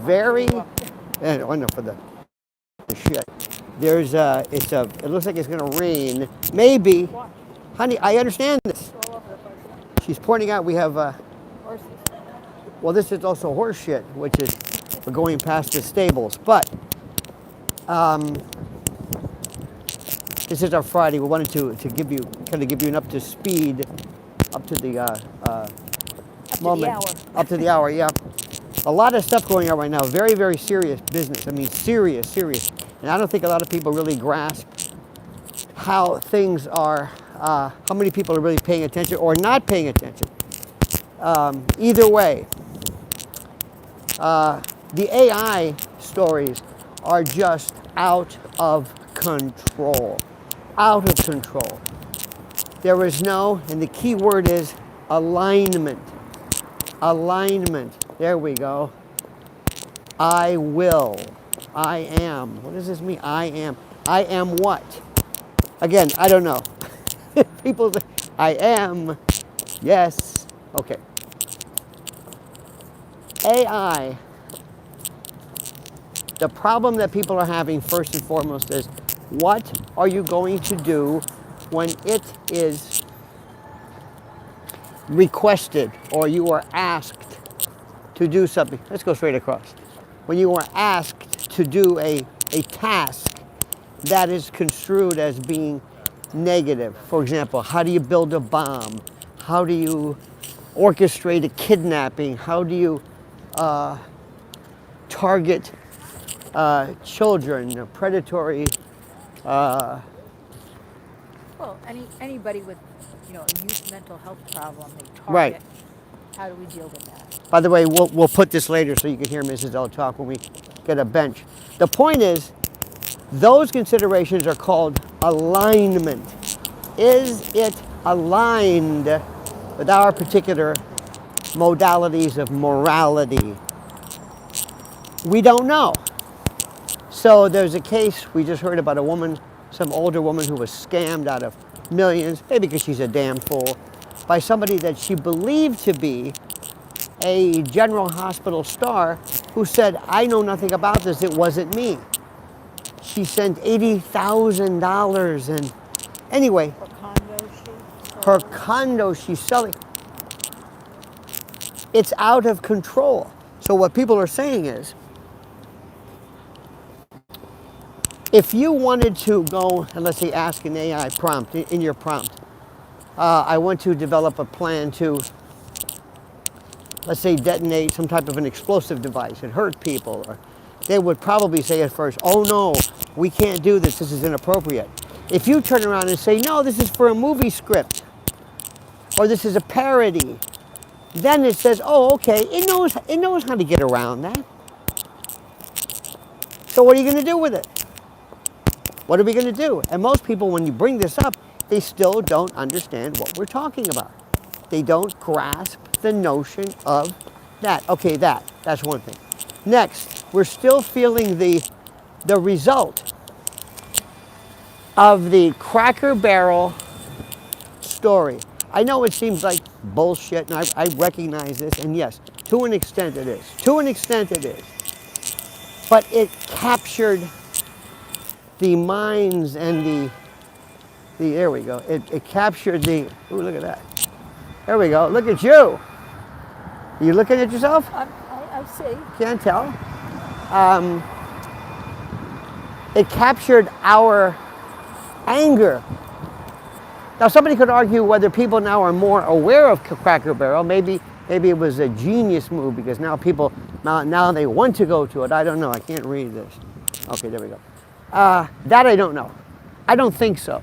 very, and oh no, for the shit. There's it looks like it's gonna rain. Maybe, honey, I understand this. She's pointing out we have, Horses. well, this is also horse shit, which is, we're going past the stables. But, this is our Friday. We wanted to give you, kind of give you an up to speed, up to the, moment. Up to the hour, yeah. A lot of stuff going on right now. Very, very serious business. I mean, serious. And I don't think a lot of people really grasp how things are, how many people are really paying attention or not paying attention. Either way, the AI stories are just out of control. Out of control. There is no, and the key word is alignment. Alignment. There we go. I will. I am. What does this mean? I am. I am what? Again, I don't know. People say, I am. Yes. Okay. AI. The problem that people are having first and foremost is, what are you going to do when it is requested or you are asked to do something? Let's go straight across. When you are asked to do a task that is construed as being negative. For example, how do you build a bomb? How do you orchestrate a kidnapping? How do you target children, predatory? Well, anybody with, a youth mental health problem, they target. Right. How do we deal with that? By the way, we'll put this later so you can hear Mrs. L talk when we get a bench. The point is, those considerations are called alignment. Is it aligned with our particular modalities of morality? We don't know. So there's a case we just heard about, a woman, some older woman who was scammed out of millions, maybe because she's a damn fool, by somebody that she believed to be a General Hospital star who said, I know nothing about this, it wasn't me. She sent $80,000 and anyway, her condo she's selling. It's out of control. So what people are saying is, if you wanted to go and let's say ask an AI prompt, in your prompt, I want to develop a plan to, let's say, detonate some type of an explosive device and hurt people, or they would probably say at first, oh no, we can't do this, this is inappropriate. If you turn around and say, no, this is for a movie script, or this is a parody, then it says, oh, okay, it knows how to get around that. So what are you going to do with it? What are we going to do? And most people, when you bring this up, they still don't understand what we're talking about. They don't grasp the notion of that. Okay, that's one thing. Next, we're still feeling the result of the Cracker Barrel story. I know it seems like bullshit, and I recognize this, and yes, to an extent it is. To an extent it is. But it captured the minds and there we go. It captured ooh, look at that. There we go. Look at you. You looking at yourself? I see. Can't tell. It captured our anger. Now, somebody could argue whether people now are more aware of Cracker Barrel. Maybe it was a genius move because now people, now they want to go to it. I don't know. I can't read this. Okay, there we go. That I don't know. I don't think so.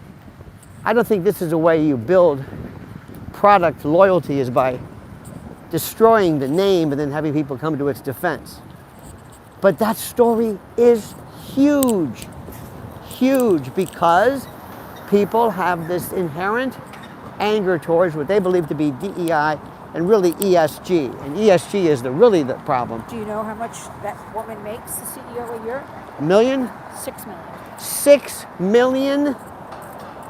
I don't think this is a way you build product loyalty, is by destroying the name and then having people come to its defense. But that story is huge. Huge, because people have this inherent anger towards what they believe to be DEI and really ESG. And ESG is really the problem. Do you know how much that woman makes, the CEO, a year? $1 million? 6 million. 6 million?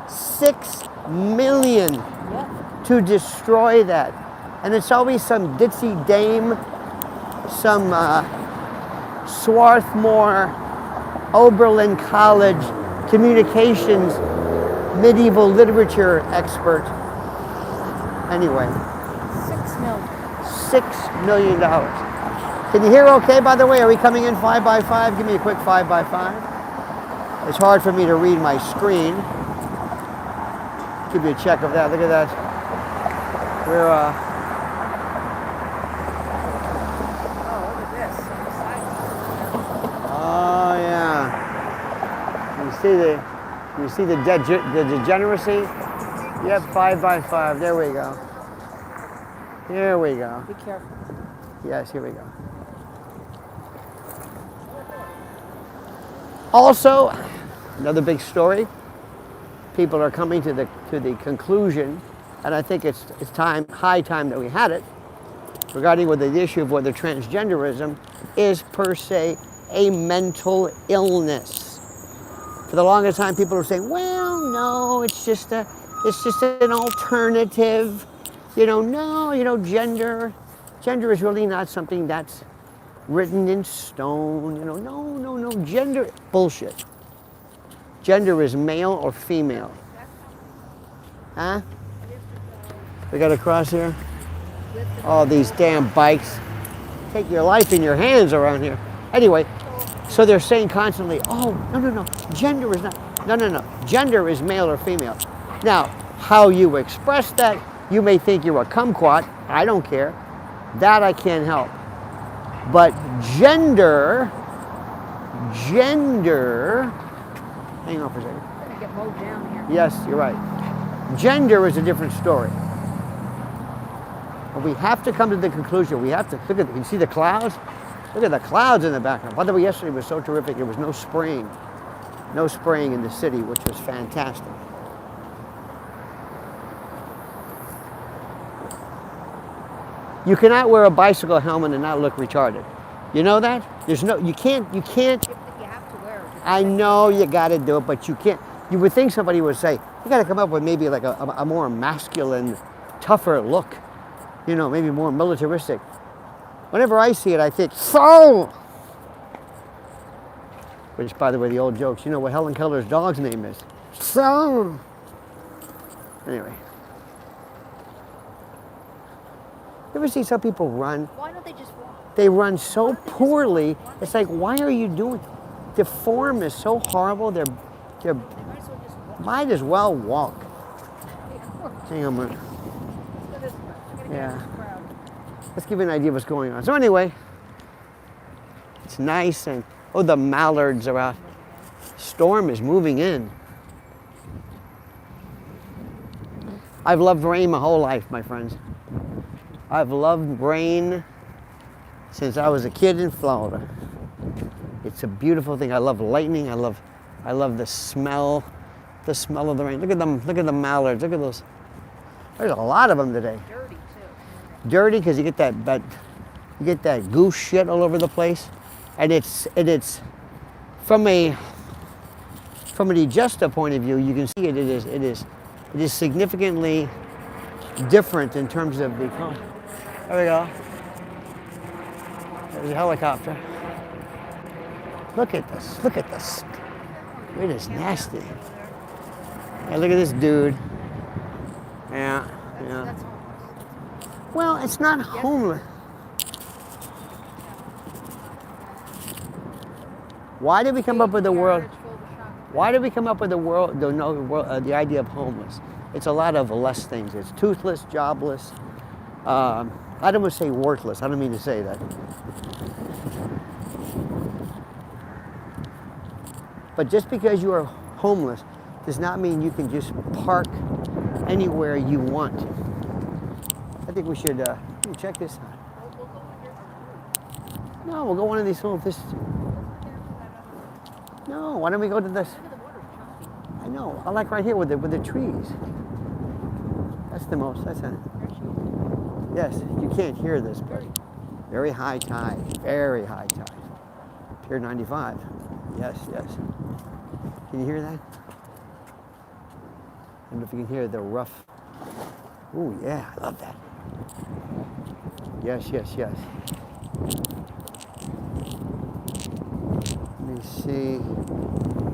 6 million Yeah. to destroy that. And it's always some ditzy dame, some Swarthmore Oberlin College communications medieval literature expert. Anyway, 6 million. $6 million. Can you hear okay, by the way? Are we coming in 5 by 5? Give me a quick 5 by 5. It's hard for me to read my screen. Give you a check of that. Look at that. We're, Oh, look at this. oh yeah. You see the degeneracy? Yep, 5 by 5. There we go. Here we go. Be careful. Yes, here we go. Also, another big story. People are coming to the conclusion, and I think it's high time that we had it, regarding whether the issue of whether transgenderism is per se a mental illness. For the longest time, people were saying, "Well, no, it's just an alternative. No, gender is really not something that's written in stone. No, gender bullshit. Gender is male or female. Huh? We got to cross here. Oh, these damn bikes take your life in your hands around here. Anyway, so they're saying constantly, "Oh, no, gender is not. No, gender is male or female." Now, how you express that, you may think you're a kumquat. I don't care. That I can't help. But gender, hang on for a second. I'm gonna get mowed down here. Yes, you're right. Gender is a different story. But we have to come to the conclusion. We have to look at. You see the clouds? Look at the clouds in the background. By the way, yesterday was so terrific. There was no spraying in the city, which was fantastic. You cannot wear a bicycle helmet and not look retarded. You know that? You can't. You have to wear it. I know you got to do it, but you can't. You would think somebody would say, you got to come up with maybe like a more masculine, tougher look. Maybe more militaristic. Whenever I see it, I think, so! Which, by the way, the old jokes, you know what Helen Keller's dog's name is? So! Anyway. You ever see some people run? Why don't they just walk? They run so poorly. It's like, why are you doing? The form is so horrible. They're They might as well just walk. might as well walk. Hang on a minute. Yeah. Let's give you an idea of what's going on. So anyway, it's nice and the mallards are out. Storm is moving in. I've loved rain my whole life, my friends. I've loved rain since I was a kid in Florida. It's a beautiful thing. I love lightning. I love the smell of the rain. Look at them. Look at the mallards. Look at those. There's a lot of them today. Dirty too. Dirty because you get that goose shit all over the place, and it's from a digestive point of view, you can see it is significantly different in terms of the. There we go. There's a helicopter. Look at this. Look at this. It is nasty. Yeah, look at this dude. Yeah. That's homeless. Well, it's not homeless. Why did we come up with the world? Why did we come up with the idea of homeless? It's a lot of less things. It's toothless, jobless. I don't want to say worthless. I don't mean to say that. But just because you are homeless does not mean you can just park anywhere you want. I think we should check this out. No, we'll go one of these little. No, why don't we go to this? I know. I like right here with the trees. That's the most. That's it. Yes, you can't hear this, but very high tide. Very high tide. Pier 95. Yes. Can you hear that? I don't know if you can hear the rough. Oh yeah, I love that. Yes. see.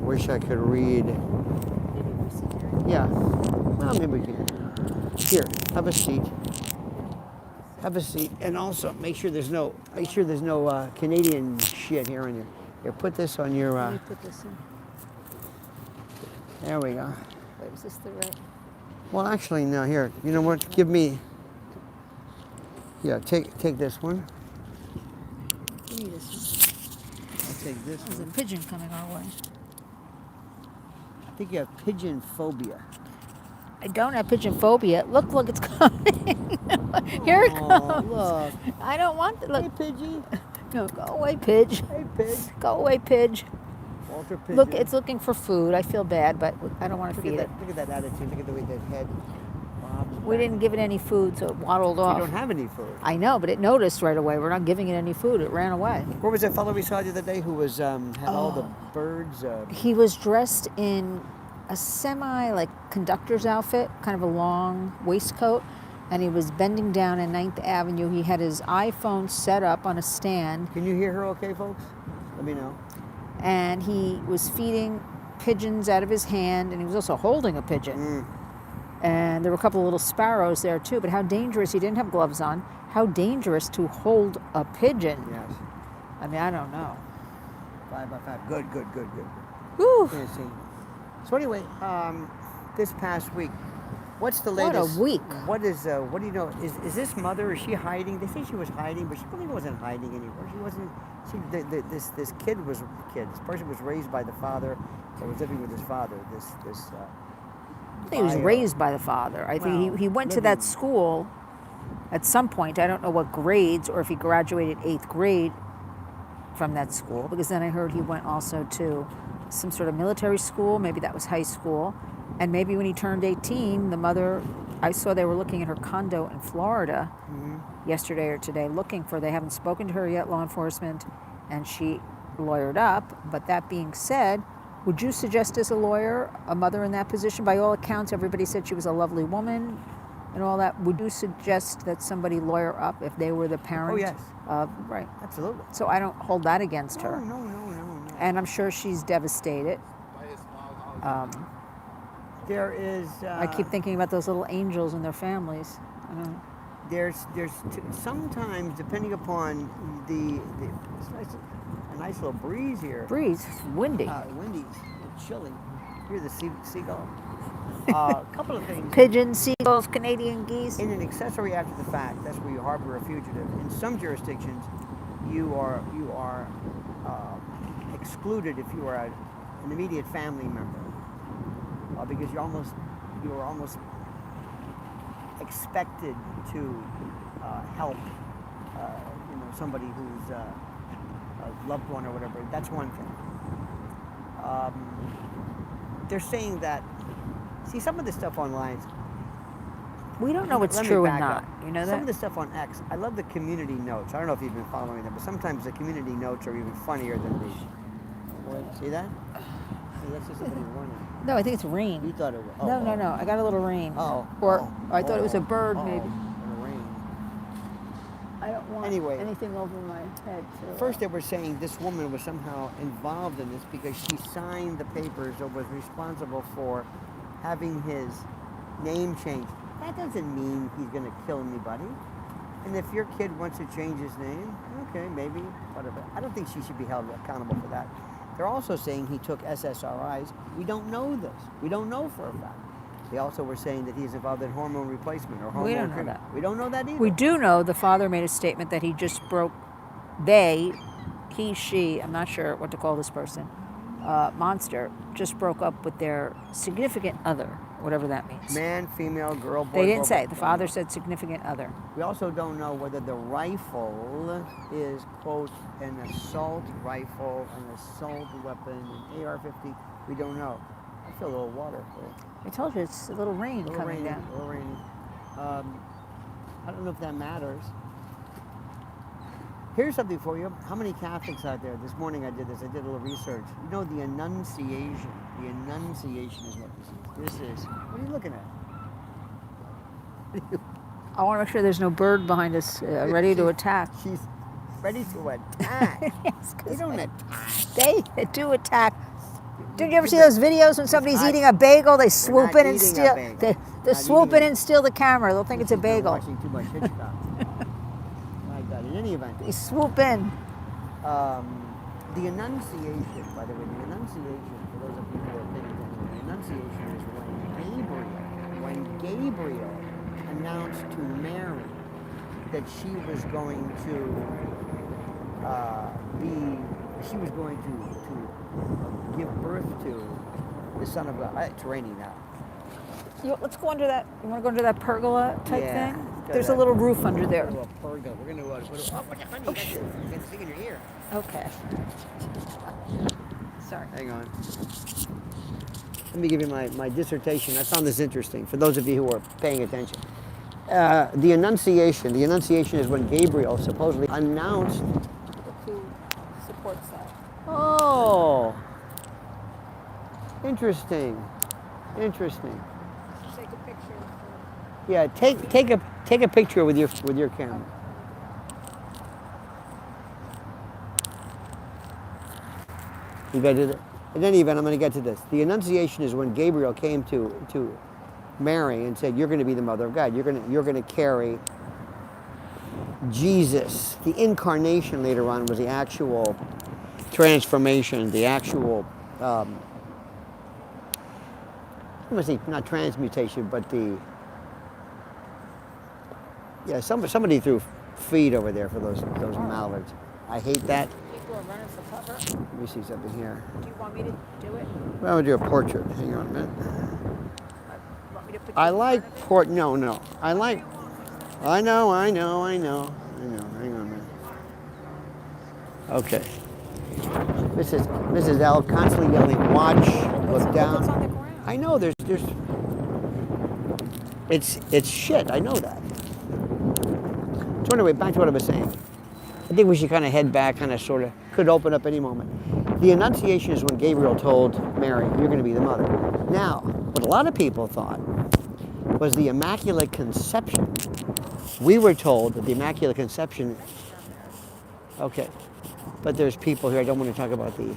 Wish I could read. Maybe we sit here. Yeah. Well, maybe we can. Here, have a seat. Have a seat, and also make sure there's no Canadian shit here on your. Here, put this on your. Let me put this in. There we go. Wait, is this the right? Well, actually, no. Here, you know what? Give me. Yeah, take this one. Give me this one. I'll take this There's a one. pigeon coming our way. I think you have pigeon phobia. I don't have pigeon phobia. Look, it's coming. Here it comes. Look. I don't want it. Hey, Look. Pidgey. No, go away, Pidge. Hey, Pidge. Go away, Pidge. Walter Pigeon. Look, it's looking for food. I feel bad, but I don't want to Look feed at it. that. Look at that attitude. Look at the way that head bobs We back. didn't give it any food, so it waddled We off. don't have any food. I know, but it noticed right away. We're not giving it any food. It ran away. Where was that fellow we saw the other day who was had all the birds? He was dressed in a like conductor's outfit, kind of a long waistcoat, and he was bending down in 9th Avenue. He had his iPhone set up on a stand, Can you hear her okay, folks? Let me know. and he was feeding pigeons out of his hand, and he was also holding a pigeon. And there were a couple of little sparrows there too, but how dangerous, he didn't have gloves on, how dangerous to hold a pigeon. Yes. I mean, I don't know. 5 by 5. Good. Whew. Yeah, see. So anyway, this past week, what's the What latest? a week. What is? What do you know? Is this mother? Is she hiding? They say she was hiding, but she really wasn't hiding anywhere. She wasn't. This This person was raised by the father, or was living with his father. I think he was raised by the father. I think Well, he went to that living. school at some point. I don't know what grades, or if he graduated 8th grade from that school, because then I heard he went also to some sort of military school. Maybe that was high school. And maybe when he turned 18, the mother, I saw they were looking at her condo in Florida yesterday or today, looking for, they haven't spoken to her yet, law enforcement, and she lawyered up. But that being said, would you suggest as a lawyer, a mother in that position? By all accounts, everybody said she was a lovely woman and all that. Would you suggest that somebody lawyer up if they were the parent? Oh, yes. Right. Absolutely. So I don't hold that against her. No. And I'm sure she's devastated. There is. I keep thinking about those little angels and their families. There's sometimes, depending upon it's nice, a nice little breeze here. Breeze, it's windy. Windy, chilly. Hear the seagull. A couple of things. Pigeons, seagulls, Canadian geese. In an accessory after the fact, that's where you harbor a fugitive. In some jurisdictions, you are excluded if you are an immediate family member, because you're almost expected to help, somebody who's a loved one or whatever. That's one thing. They're saying that. See, some of the stuff online. We don't know what's Let me true and back not. up. You know Some of that? the stuff on X, I love the community notes. I don't know if you've been following them, but sometimes the community notes are even funnier than the. See that? See, that's just somebody running. No, I think it's rain. You thought it was. No. I got a little rain. I thought it was a bird, maybe. Rain. I don't want anything over my head. First, they were saying this woman was somehow involved in this because she signed the papers or was responsible for having his name changed. That doesn't mean he's going to kill anybody. And if your kid wants to change his name, okay, maybe, whatever. I don't think she should be held accountable for that. They're also saying he took SSRIs. We don't know this. We don't know for a fact. They also were saying that he's involved in hormone replacement or hormone We don't know treatment. that. We don't know that either. We do know the father made a statement that he just broke, she, I'm not sure what to call this person, monster, just broke up with their significant other, whatever that means. Man, female, girl, boy. They didn't boy, say. boy. The father said significant other. We also don't know whether the rifle is, quote, an assault rifle, an assault weapon, an AR-15. We don't know. I feel a little water. I told you, it's a little rain coming down. A little rainy. I don't know if that matters. Here's something for you. How many Catholics out there? This morning I did this. I did a little research. You know the Annunciation. The Annunciation is what this is. This is. What are you looking at? I want to make sure there's no bird behind us ready to attack. ready to attack. Yes, They 'cause don't attack. they do attack. Did you ever see those videos when somebody's eating a bagel? They swoop not in and eating a steal. bagel. They Not swoop eating in it. and steal the camera. They'll think it's a She's been bagel. watching too much Hitchcock. My God, in any event. They swoop in. The Annunciation, by the way, the Annunciation, for those of you who are paying attention, the Annunciation is when Gabriel announced to Mary that she was going to give birth to the Son of God. It's raining now. Let's go under that. You want to go under that pergola type Yeah, thing? go There's a that. little roof under there. We're going to a pergola. We're going to honey, you got this thing in your ear. Okay. Sorry. Hang on. Let me give you my dissertation. I found this interesting for those of you who are paying attention. The Annunciation is when Gabriel supposedly announced. Who supports that? Oh, interesting. Take a picture. Yeah, take a picture with your camera. You got to do that. In any event, I'm going to get to this. The Annunciation is when Gabriel came to Mary and said, "You're going to be the mother of God. You're going to carry Jesus." The incarnation later on was the actual transformation, the actual. I'm going to say not transmutation, but somebody threw feed over there for those mallards. I hate that. People are running for cover. Let me see something here. Do you want me to do it? Well, I'm going to do a portrait. Hang on a minute. Want me to put I you in like front of it? no. I like. I know. Hang on a minute. Okay. Mrs. L constantly yelling, "Watch, look What's on down." the ground? I know there's. It's shit. I know that. So anyway, back to what I was saying. I think we should kind of head back, kind of sort of, could open up any moment. The Annunciation is when Gabriel told Mary, "You're going to be the mother." Now, what a lot of people thought was the Immaculate Conception. We were told that the Immaculate Conception, okay, but there's people here, I don't want to talk about the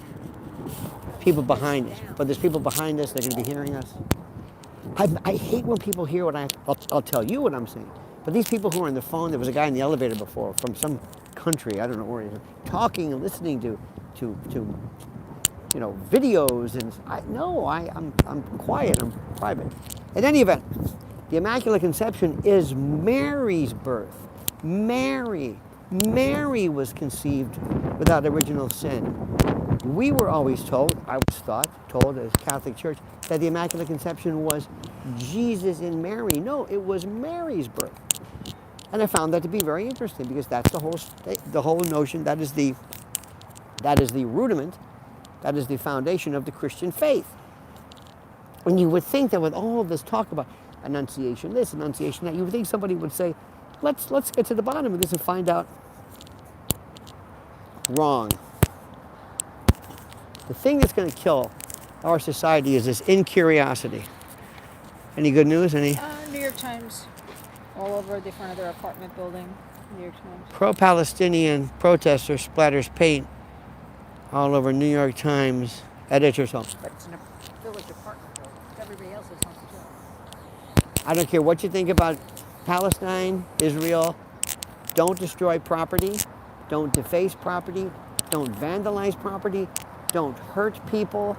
people behind us, but there's people behind us that are going to be hearing us. I hate when people hear what I'll tell you what I'm saying. But these people who are on the phone, there was a guy in the elevator before from some country, I don't know where he is, talking and listening to videos, and I'm quiet, I'm private. In any event, the Immaculate Conception is Mary's birth. Mary was conceived without original sin. We were always told, I was told as Catholic Church, that the Immaculate Conception was Jesus in Mary. No, it was Mary's birth. And I found that to be very interesting because that's the whole notion, that is the rudiment, that is the foundation of the Christian faith. And you would think that with all of this talk about Annunciation this, Annunciation that, you would think somebody would say, let's get to the bottom of this and find out. Wrong. The thing that's going to kill our society is this incuriosity. Any good news? Any? New York Times, all over the front of their apartment building. New York Times. Pro-Palestinian protester splatters paint all over New York Times editor's home. But it's in a village apartment building. Everybody else is home too. I don't care what you think about Palestine, Israel. Don't destroy property. Don't deface property. Don't vandalize property. Don't hurt people.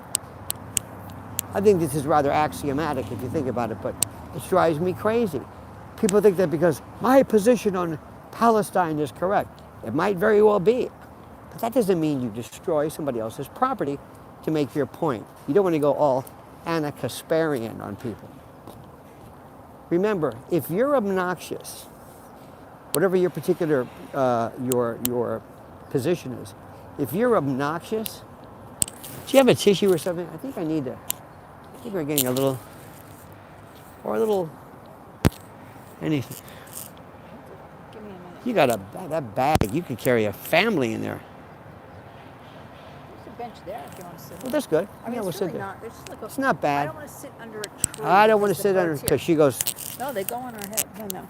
I think this is rather axiomatic if you think about it, but it drives me crazy. People think that because my position on Palestine is correct. It might very well be. But that doesn't mean you destroy somebody else's property to make your point. You don't want to go all Anna Kasparian on people. Remember, if you're obnoxious, whatever your particular your position is, if you're obnoxious, do you have a tissue or something? I think we're getting a little anything. Give me a minute. You got that bag. You could carry a family in there. There's a bench there if you want to sit. Well, that's good. I mean, we'll it's sit really there. not. There's just like a, It's not bad. I don't want to sit under a tree. I don't want to because the sit under birds because here. she goes. No, they go on our head. No.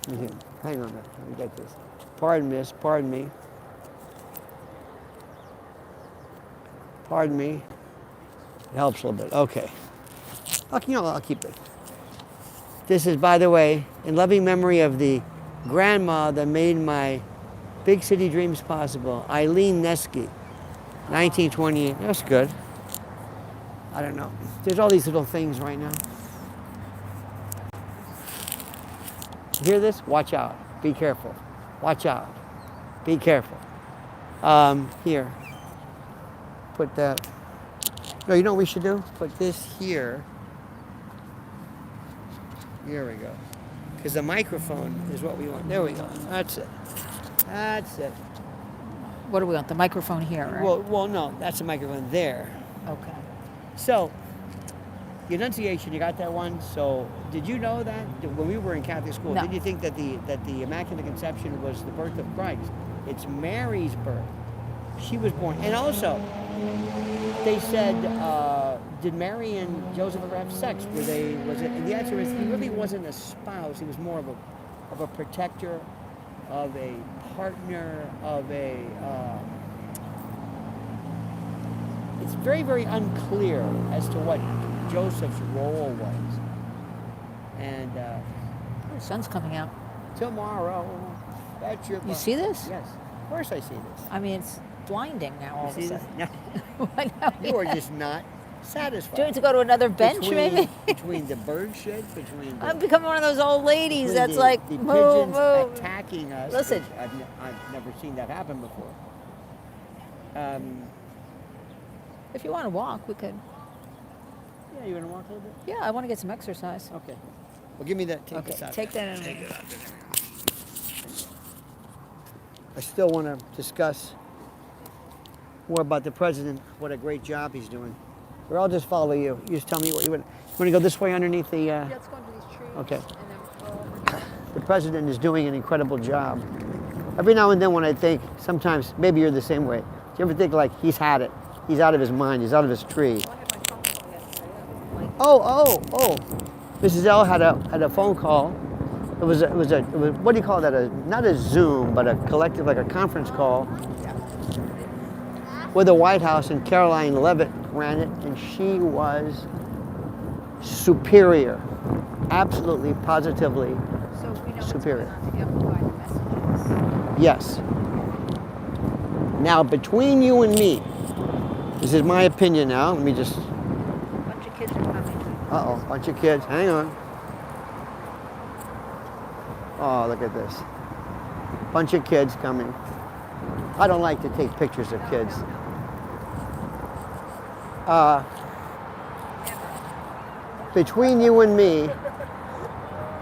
Hang on a minute. Let me get this. Pardon, miss. Pardon me. Pardon me. It helps a little bit. Okay. Okay, I'll keep it. This is, by the way, in loving memory of the grandma that made my big city dreams possible, Eileen Nesky, 1928. That's good. I don't know. There's all these little things right now. You hear this? Watch out. Be careful. Watch out. Be careful. Here. Put that. No, you know what we should do? Put this here. Here we go. Because the microphone is what we want. There we go. That's it. That's it. What do we want? The microphone here, right? Well, no. That's the microphone there. Okay. So, the Annunciation, you got that one? So, did you know that when we were in Catholic school, No. did you think that the Immaculate Conception was the birth of Christ? It's Mary's birth. She was born. And also, they said, did Mary and Joseph ever have sex? And the answer is, he really wasn't a spouse. He was more of a protector, of a partner, of a... it's very, very unclear as to what Joseph's role was. And The sun's coming out. tomorrow, that's your... You see this? Yes, of course I see this. I mean, it's blinding now all of a See this? sudden. No, I know, you are yeah. just not satisfied. Do we have to go to another bench, between, maybe? between the bird shit, between the... I'm becoming one of those old ladies between that's the, like, the move, pigeons move. attacking us. Listen. which I've never seen that happen before. If you want to walk, we could. Yeah, you want to walk a little bit? Yeah, I want to get some exercise. Okay. Well, give me that. Take Okay, this out. take that in Take there. it out. I still want to discuss more about the president. What a great job he's doing. Or I'll just follow you. You just tell me what you want. You want to go this way underneath the... Let's go into these trees. Okay. And then The president is doing an incredible job. Every now and then when I think, sometimes, maybe you're the same way. Do you ever think like, he's had it? He's out of his mind. He's out of his tree. Oh. Mrs. L had a phone call. It was what do you call that? Not a Zoom, but a collective, like a conference call with the White House, and Caroline Leavitt ran it, and she was superior, absolutely, positively So we know superior. what's going on to amplify the messages. Yes. Now, between you and me, this is my opinion now. Let me just. A bunch of kids are coming. Uh-oh, bunch of kids. Hang on. Oh, look at this. Bunch of kids coming. I don't like to take pictures of kids. Between you and me,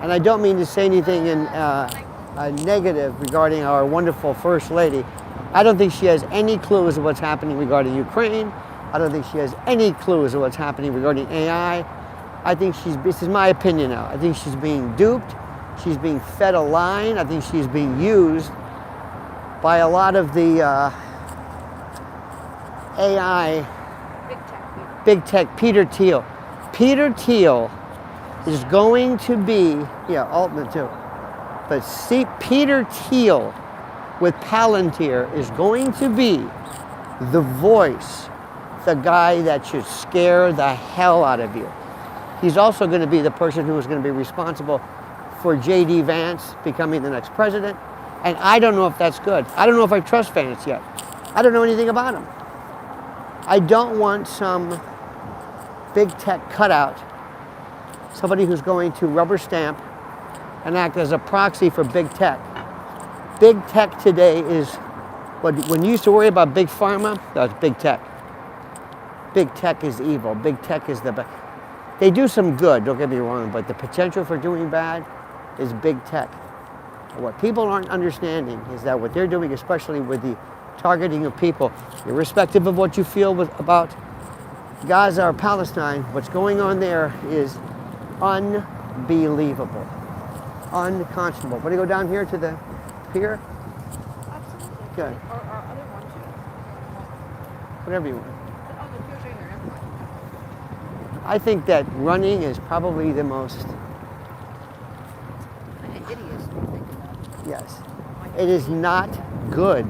and I don't mean to say anything in negative regarding our wonderful First Lady, I don't think she has any clue as to what's happening regarding Ukraine. I don't think she has any clue as to what's happening regarding AI. I think this is my opinion now, I think she's being duped. She's being fed a line. I think she's being used by a lot of the AI, big tech, Peter Thiel. Peter Thiel is going to be, yeah, Altman too. But see, Peter Thiel with Palantir is going to be the voice, the guy that should scare the hell out of you. He's also going to be the person who is going to be responsible for J.D. Vance becoming the next president. And I don't know if that's good. I don't know if I trust Vance yet. I don't know anything about him. I don't want some big tech cutout, somebody who's going to rubber stamp and act as a proxy for big tech. Big tech today is, when you used to worry about big pharma, that's big tech. Big tech is evil. Big tech is the best. They do some good, don't get me wrong, but the potential for doing bad is big tech. What people aren't understanding is that what they're doing, especially with the targeting of people, irrespective of what you feel about Gaza or Palestine, what's going on there is unbelievable, unconscionable. Want to go down here to the pier? Absolutely. Okay. Or other one too. Whatever you want. Oh, the pier's right here. I think that running is probably the most, yes, it is not good.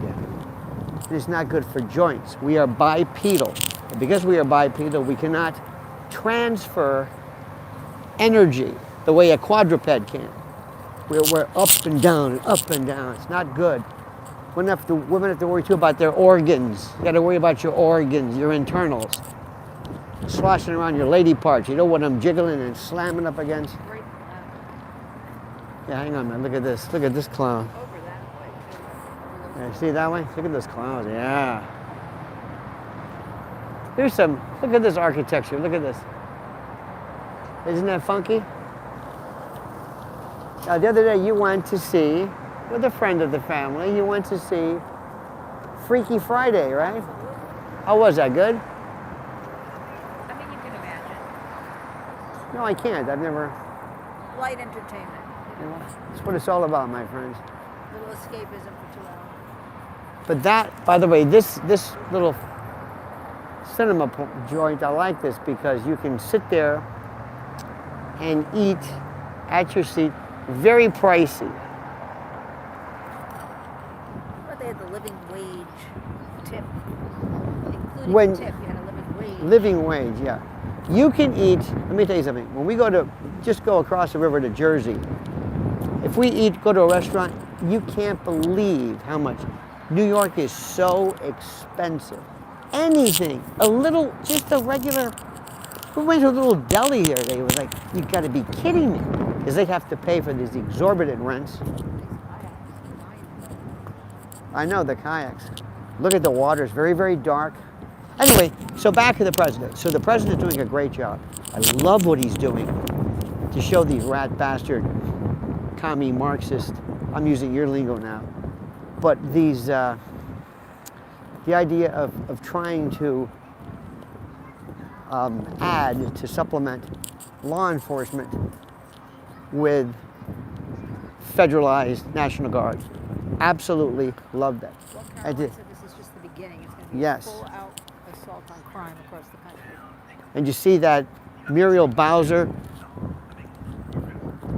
It is not good for joints. We are bipedal. But because we are bipedal, we cannot transfer energy the way a quadruped can. We're up and down and up and down. It's not good. Women have to worry too about their organs. You got to worry about your organs, your internals. Sloshing around your lady parts. You know what I'm jiggling and slamming up against? Yeah, hang on, man. Look at this. Look at this clown. Yeah, see that way? Look at those clowns. Yeah. Here's some. Look at this architecture. Look at this. Isn't that funky? Now, the other day you went to see, with a friend of the family, you went to see Freaky Friday, right? How was that? Good? I mean, you can imagine. No, I can't. I've never. Light entertainment. You know, that's what it's all about, my friends. Little escapism for 2 hours. But that, by the way, this little cinema joint, I like this because you can sit there and eat at your seat. Very pricey. But they had the living wage tip. Including When- the tip, you had a living wage. Living wage, yeah. You can eat, let me tell you something. When we just go across the river to Jersey, if we go to a restaurant, you can't believe how much. New York is so expensive. Anything, just a regular, we went to a little deli here today. It was like, you gotta be kidding me. Because they have to pay for these exorbitant rents. I know, the kayaks. Look at the water, it's very, very dark. Anyway, so back to the president. So the president's doing a great job. I love what he's doing to show these rat bastard, commie Marxist, I'm using your lingo now, but these, the idea of trying to add, to supplement law enforcement with federalized National Guards. Absolutely love that. Well, I Caroline did. said this is just the beginning. It's going to be Yes. a full-out assault on crime across the country. And you see that Muriel Bowser,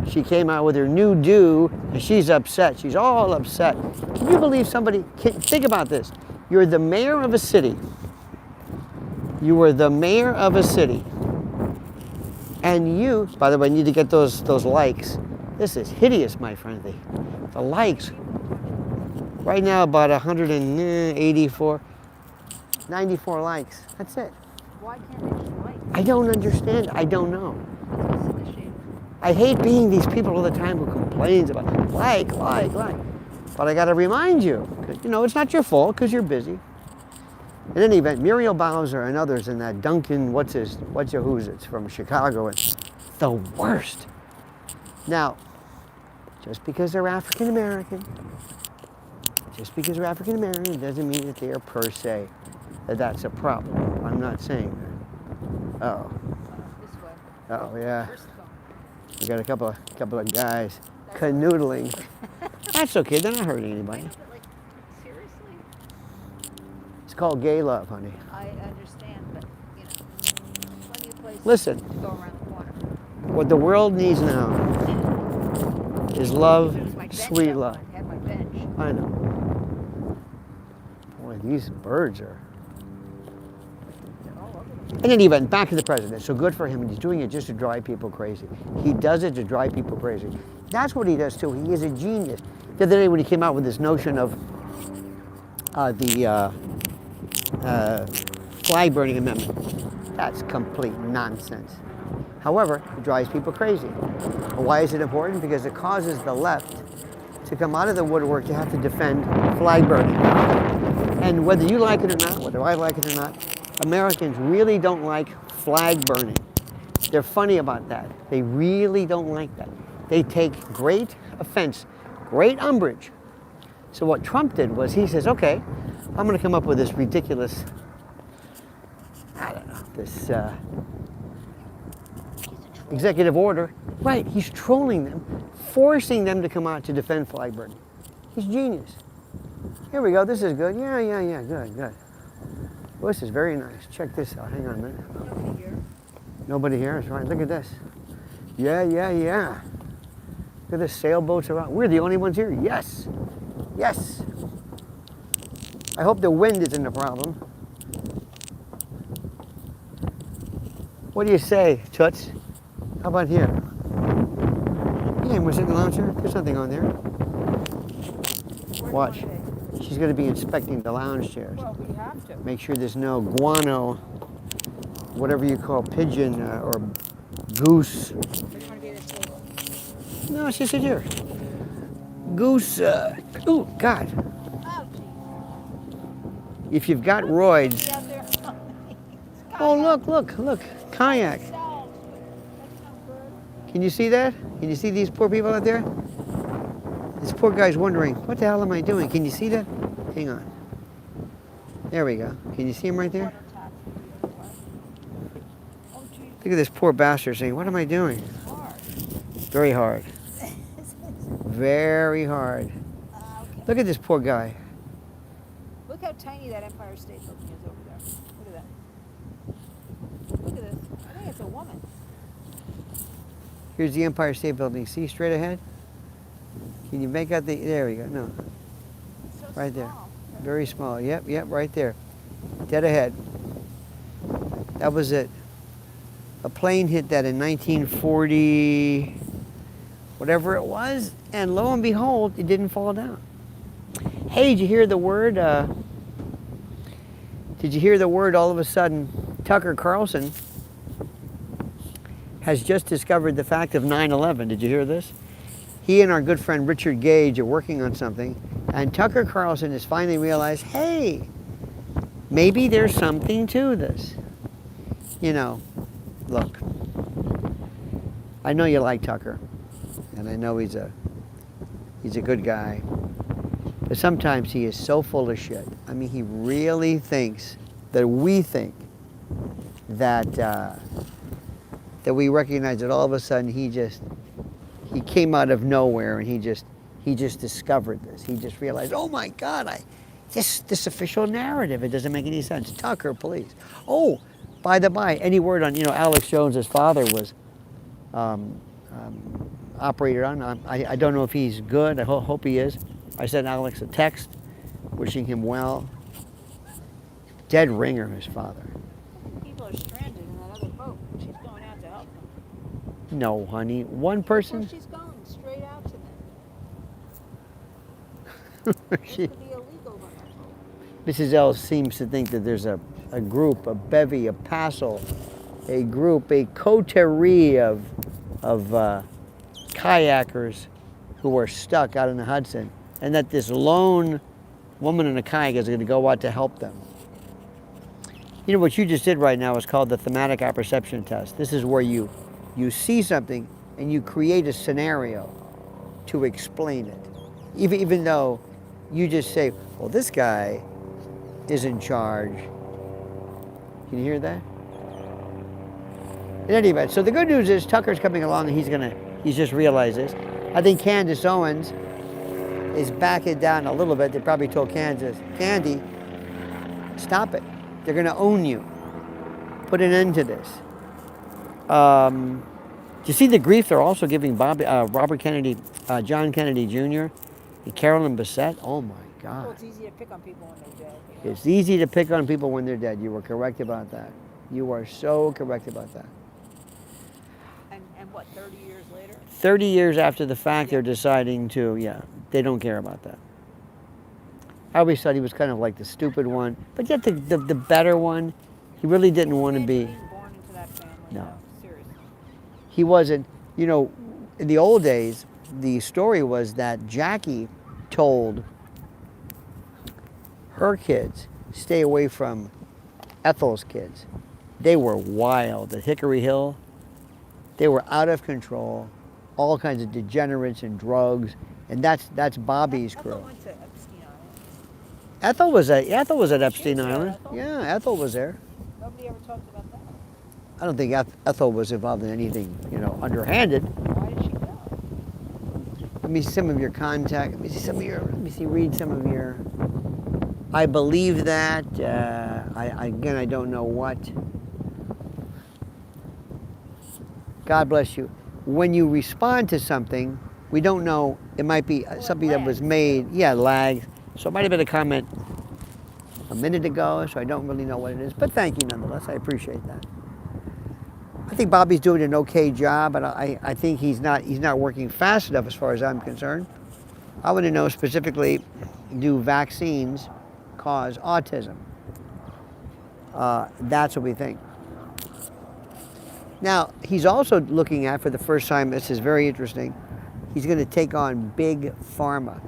she came out with her new do, and she's upset. She's all upset. Can you believe think about this. You're the mayor of a city. You were the mayor of a city. And you, by the way, need to get those likes. This is hideous, my friend. The likes. Right now, about 184, 94 likes. That's it. Why can't they just like? I don't understand. I don't know. It's a shame. I hate being these people all the time who complains about like. But I got to remind you, 'cause, it's not your fault because you're busy. In any event, Muriel Bowser and others in that Duncan, it's from Chicago, it's the worst. Now, just because they're African American doesn't mean that they are per se, that's a problem. I'm not saying that. Uh-oh. This way. Uh-oh, yeah. First phone. We got a couple of guys canoodling. That's okay, they're not hurting anybody. But like, seriously? It's called gay love, honey. I understand, but plenty of places Listen. to go around the corner. What the world needs now is love, It was my bench sweet up love. front. I had my bench. I know. Boy, these birds are. They're all over the place. In any event, back to the president. So good for him, and he's doing it just to drive people crazy. He does it to drive people crazy. That's what he does too. He is a genius. The other day when he came out with this notion of the flag burning amendment, that's complete nonsense. However, it drives people crazy. Why is it important? Because it causes the left to come out of the woodwork to have to defend flag burning. And whether you like it or not, whether I like it or not, Americans really don't like flag burning. They're funny about that. They really don't like that. They take great offense, great umbrage. So what Trump did was he says, okay, I'm going to come up with this ridiculous, I don't know, this executive order. Right, he's trolling them, forcing them to come out to defend flag burning. He's genius. Here we go, this is good. Yeah, good. Well, this is very nice. Check this out, hang on a minute. Nobody here. Nobody here, that's right, look at this. Yeah. Look at the sailboats around. We're the only ones here, yes. I hope the wind isn't a problem. What do you say, Toots? How about here? Yeah, was it the lounge chair? There's nothing on there. Watch. She's going to be inspecting the lounge chairs. Well, we have to. Make sure there's no guano, whatever you call pigeon or goose. No, she said here. Goose, oh, God. If you've got roids. Oh, look, kayak. Can you see that? Can you see these poor people out there? This poor guy's wondering, what the hell am I doing? Can you see that? Hang on. There we go. Can you see him right there? Look at this poor bastard saying, what am I doing? Very hard. Very hard. Look at this poor guy. Look how tiny that Empire State Building is over there. Look at that. Look at this. I think it's a woman. Here's the Empire State Building. See straight ahead? Can you make out the, there we go, no. So Right there. small. Very small, yep, right there. Dead ahead. That was it. A plane hit that in 1940, whatever it was, and lo and behold, it didn't fall down. Hey, did you hear the word, all of a sudden, Tucker Carlson has just discovered the fact of 9/11. Did you hear this? He and our good friend Richard Gage are working on something, and Tucker Carlson has finally realized, hey, maybe there's something to this. You know, look, I know you like Tucker, and I know he's a good guy, but sometimes he is so full of shit. I mean, he really thinks that we think that that we recognize that all of a sudden he came out of nowhere and he just discovered this. He just realized, oh my God, this official narrative, it doesn't make any sense. Tucker, please. Oh, by the by, any word on, Alex Jones's father was operated on. I don't know if he's good. I hope he is. I sent Alex a text wishing him well. Dead ringer, his father. People are stranded in that other boat. She's going out to help them. No, honey. One person. Well, she's going straight out to them. She, It could be illegal on that boat. Mrs. L seems to think that there's a group, a bevy, a passel, a group, a coterie of kayakers who are stuck out in the Hudson, and that this lone woman in a kayak is going to go out to help them. You know, what you just did right now is called the thematic apperception test. This is where you see something and you create a scenario to explain it. Even though you just say, well, this guy is in charge. Can you hear that? In any event, so the good news is Tucker's coming along and he's just realized this. I think Candace Owens is backing down a little bit. They probably told Candy, stop it. They're going to own you. Put an end to this. Do you see the grief they're also giving Robert Kennedy, John Kennedy Jr., and Carolyn Bessette? Oh my God. Well, it's easy to pick on people when they're dead. You know? It's easy to pick on people when they're dead. You were correct about that. You are so correct about that. And what, 30 years later? 30 years after the fact, they're deciding to, they don't care about that. I always thought he was kind of like the stupid one, but yet the better one. He really didn't want to be. Being born into that family. No. Seriously. He wasn't, in the old days, the story was that Jackie told her kids, stay away from Ethel's kids. They were wild at Hickory Hill. They were out of control, all kinds of degenerates and drugs, and that's Bobby's crew. Ethel went to Epstein Island. Ethel was at Epstein Island. Ethel? Yeah, Ethel was there. Nobody ever talked about that. I don't think Ethel was involved in anything, underhanded. Why did she go? Let me see some of your contact. Read some of your. I believe that. I don't know what. God bless you. When you respond to something, we don't know. It might be something that was made. Yeah, lag. So it might have been a comment a minute ago, so I don't really know what it is. But thank you nonetheless. I appreciate that. I think Bobby's doing an okay job, but I think he's not working fast enough as far as I'm concerned. I want to know specifically, do vaccines cause autism? That's what we think. Now, he's also looking at, for the first time, this is very interesting, he's going to take on big pharma.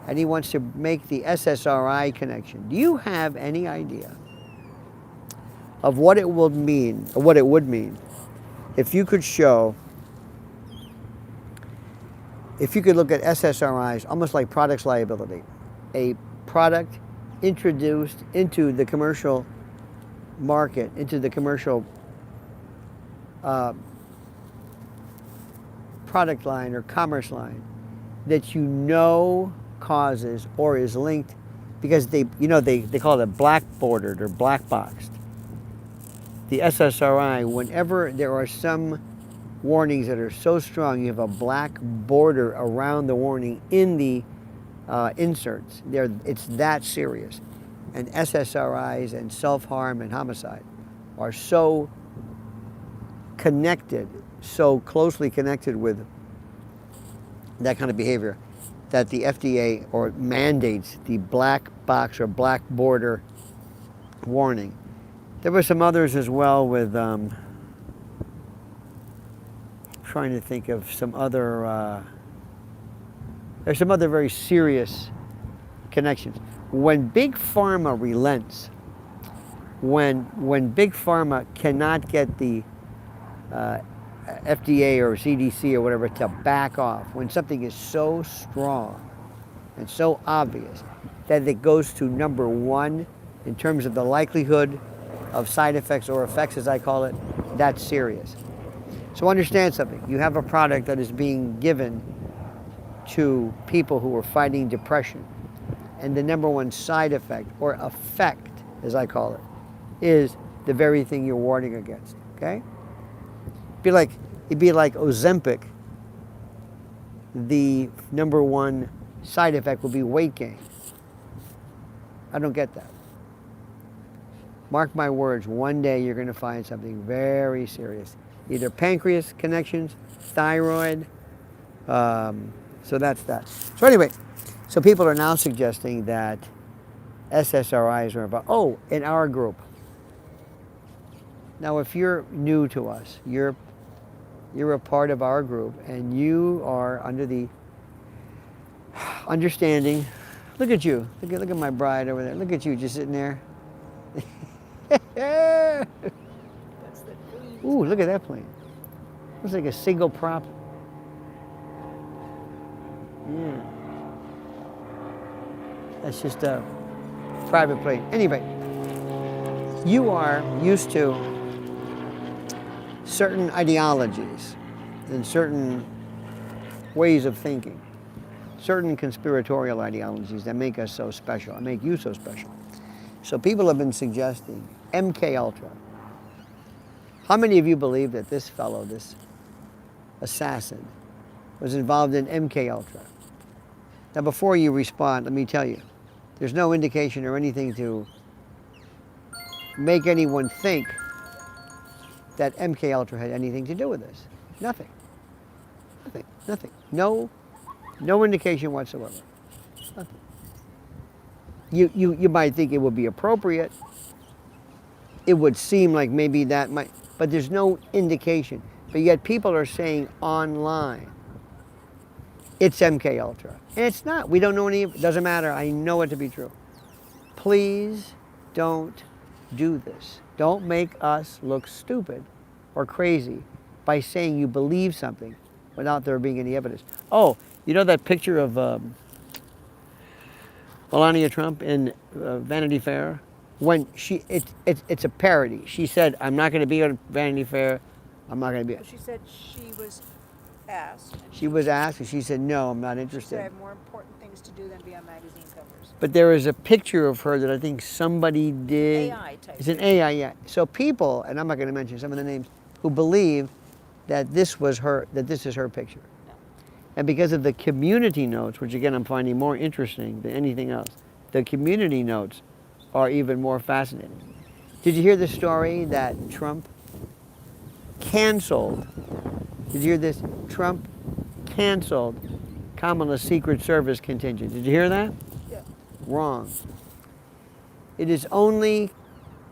And he wants to make the SSRI connection. Do you have any idea of what it will mean, or what it would mean, if you could show, if you could look at SSRIs almost like products liability, a product introduced into the commercial market, into the commercial product line or commerce line that you know causes or is linked, because they call it black bordered or black boxed. The SSRI, whenever there are some warnings that are so strong, you have a black border around the warning in the inserts. It's that serious. And SSRIs and self-harm and homicide are so connected, so closely connected with that kind of behavior, that the FDA or mandates the black box or black border warning. There were some others as well with, trying to think of some other, there's some other very serious connections. When Big Pharma relents, when Big Pharma cannot get the FDA or CDC or whatever to back off, when something is so strong and so obvious that it goes to number one in terms of the likelihood of side effects or effects, as I call it, that's serious. So understand something. You have a product that is being given to people who are fighting depression, and the number one side effect, or effect, as I call it, is the very thing you're warning against, okay? It'd be like Ozempic. The number one side effect will be weight gain. I don't get that. Mark my words, one day you're going to find something very serious. Either pancreas connections, thyroid, so that's that. So anyway, so people are now suggesting that SSRIs are about, in our group. Now, if you're new to us, you're a part of our group, and you are under the understanding. Look at you. Look at my bride over there. Look at you just sitting there. Ooh, look at that plane. Looks like a single prop. Yeah. That's just a private plane. Anyway, you are used to certain ideologies and certain ways of thinking, certain conspiratorial ideologies that make us so special and make you so special. So people have been suggesting MK Ultra. How many of you believe that this fellow, this assassin, was involved in MK Ultra? Now, before you respond, let me tell you, there's no indication or anything to make anyone think that MK Ultra had anything to do with this. Nothing. Nothing. Nothing. No indication whatsoever. Nothing. You might think it would be appropriate. It would seem like maybe that might, but there's no indication. But yet people are saying online, it's MK Ultra. And it's not. We don't know any, it doesn't matter. I know it to be true. Please don't do this. Don't make us look stupid or crazy by saying you believe something without there being any evidence. Oh, you know that picture of Melania Trump in Vanity Fair? When it's a parody. She said, I'm not going to be on Vanity Fair. I'm not going to be. She said she was asked. She was asked, and she said, no, I'm not She interested. said I have more important things to do than be on magazine covers. But there is a picture of her that I think somebody did. AI type. It's an AI, yeah. So people, and I'm not going to mention some of the names, who believe that this was her, that this is her picture. No. And because of the community notes, which again I'm finding more interesting than anything else, the community notes are even more fascinating. Did you hear the story that Trump canceled. Did you hear this? Trump canceled Kamala's Secret Service contingent. Did you hear that? Yeah. Wrong. It is only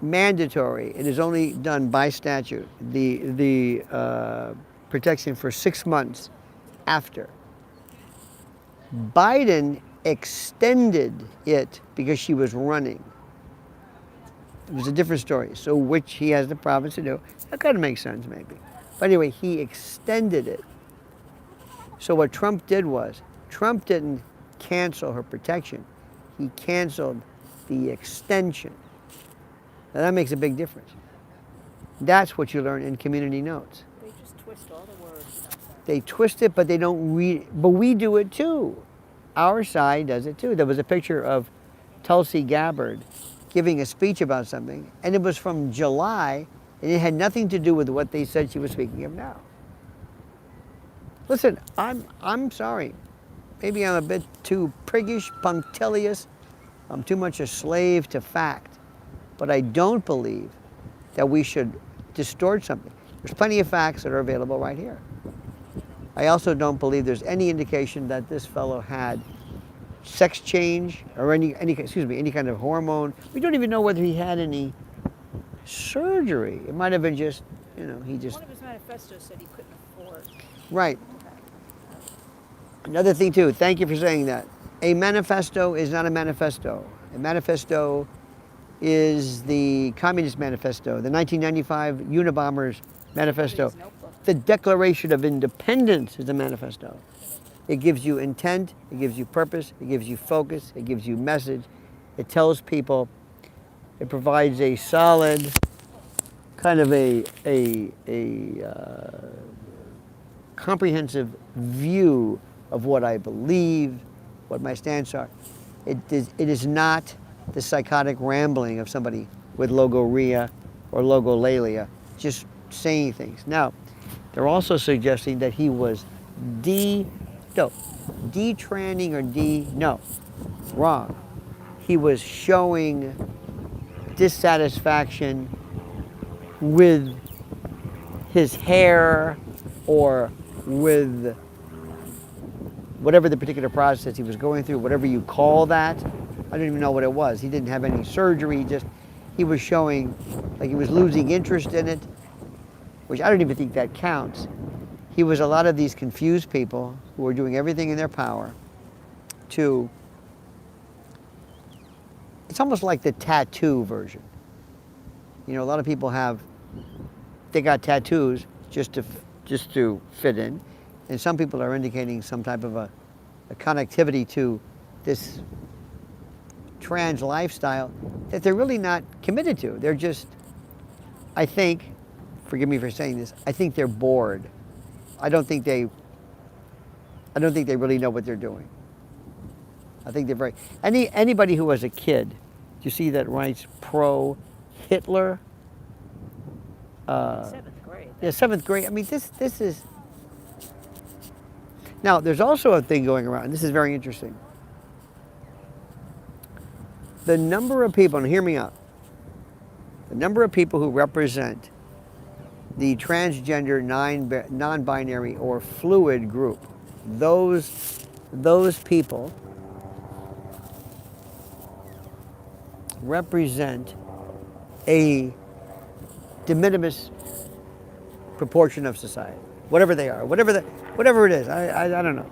mandatory. It is only done by statute. The protection for 6 months after. Biden extended it because she was running. It was a different story. So which he has the province to do. That kind of makes sense maybe. But anyway, he extended it. So what Trump did was, Trump didn't cancel her protection. He canceled the extension. Now that makes a big difference. That's what you learn in community notes. They just twist all the words. They twist it, but they don't read it. But we do it too. Our side does it too. There was a picture of Tulsi Gabbard giving a speech about something, and it was from July, and it had nothing to do with what they said she was speaking of now. Listen, I'm sorry. Maybe I'm a bit too priggish, punctilious. I'm too much a slave to fact. But I don't believe that we should distort something. There's plenty of facts that are available right here. I also don't believe there's any indication that this fellow had sex change or any kind of hormone. We don't even know whether he had any surgery. It might have been just, he just... One of his manifestos said he couldn't afford. Right. Another thing too, thank you for saying that. A manifesto is not a manifesto. A manifesto is the Communist Manifesto, the 1995 Unabomber's manifesto. The Declaration of Independence is a manifesto. It gives you intent, it gives you purpose, it gives you focus, it gives you message. It tells people, it provides a solid kind of a comprehensive view of what I believe, what my stance are. It is not the psychotic rambling of somebody with logorrhea or logolalia, just saying things. Now, they're also suggesting that he was detranning or wrong. He was showing dissatisfaction with his hair or with whatever the particular process he was going through, whatever you call that. I don't even know what it was. He didn't have any surgery, he was showing like he was losing interest in it, which I don't even think that counts. He was a lot of these confused people who were doing everything in their power to, it's almost like the tattoo version. A lot of people they got tattoos just to fit in. And some people are indicating some type of a connectivity to this trans lifestyle that they're really not committed to. They're just, I think, forgive me for saying this, I think they're bored. I don't think they really know what they're doing. I think they're anybody who was a kid, do you see that writes pro-Hitler? 7th grade. Yeah, 7th grade. I mean, this is... Now, there's also a thing going around, and this is very interesting. The number of people, and hear me out, the number of people who represent the transgender, non-binary, or fluid group, those people represent a de minimis proportion of society, whatever they are, whatever it is, I don't know.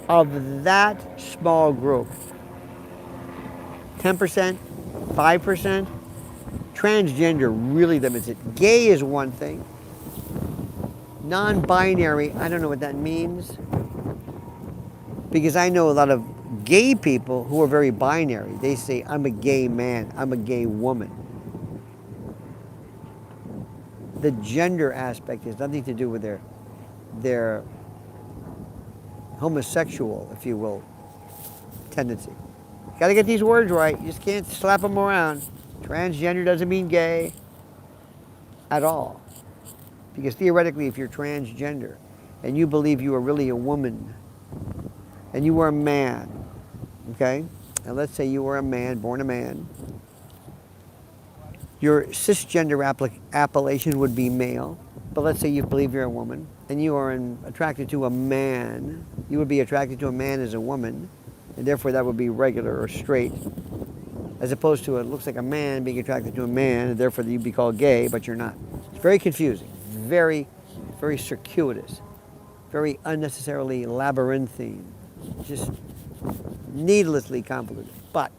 Of that small group, 10%, 5%, transgender really limits it. Gay is one thing. Non-binary, I don't know what that means. Because I know a lot of gay people who are very binary. They say, I'm a gay man, I'm a gay woman. The gender aspect has nothing to do with their homosexual, if you will, tendency. Got to get these words right. You just can't slap them around. Transgender doesn't mean gay at all. Because theoretically, if you're transgender and you believe you are really a woman and you are a man, okay? And let's say you were a man, born a man. Your cisgender appellation would be male. but let's say you believe you're a woman and you are attracted to a man, you would be attracted to a man as a woman, and therefore that would be regular or straight, as opposed to it looks like a man being attracted to a man, and therefore you'd be called gay, but you're not. It's very confusing, very, very circuitous, very unnecessarily labyrinthine, just needlessly convoluted. But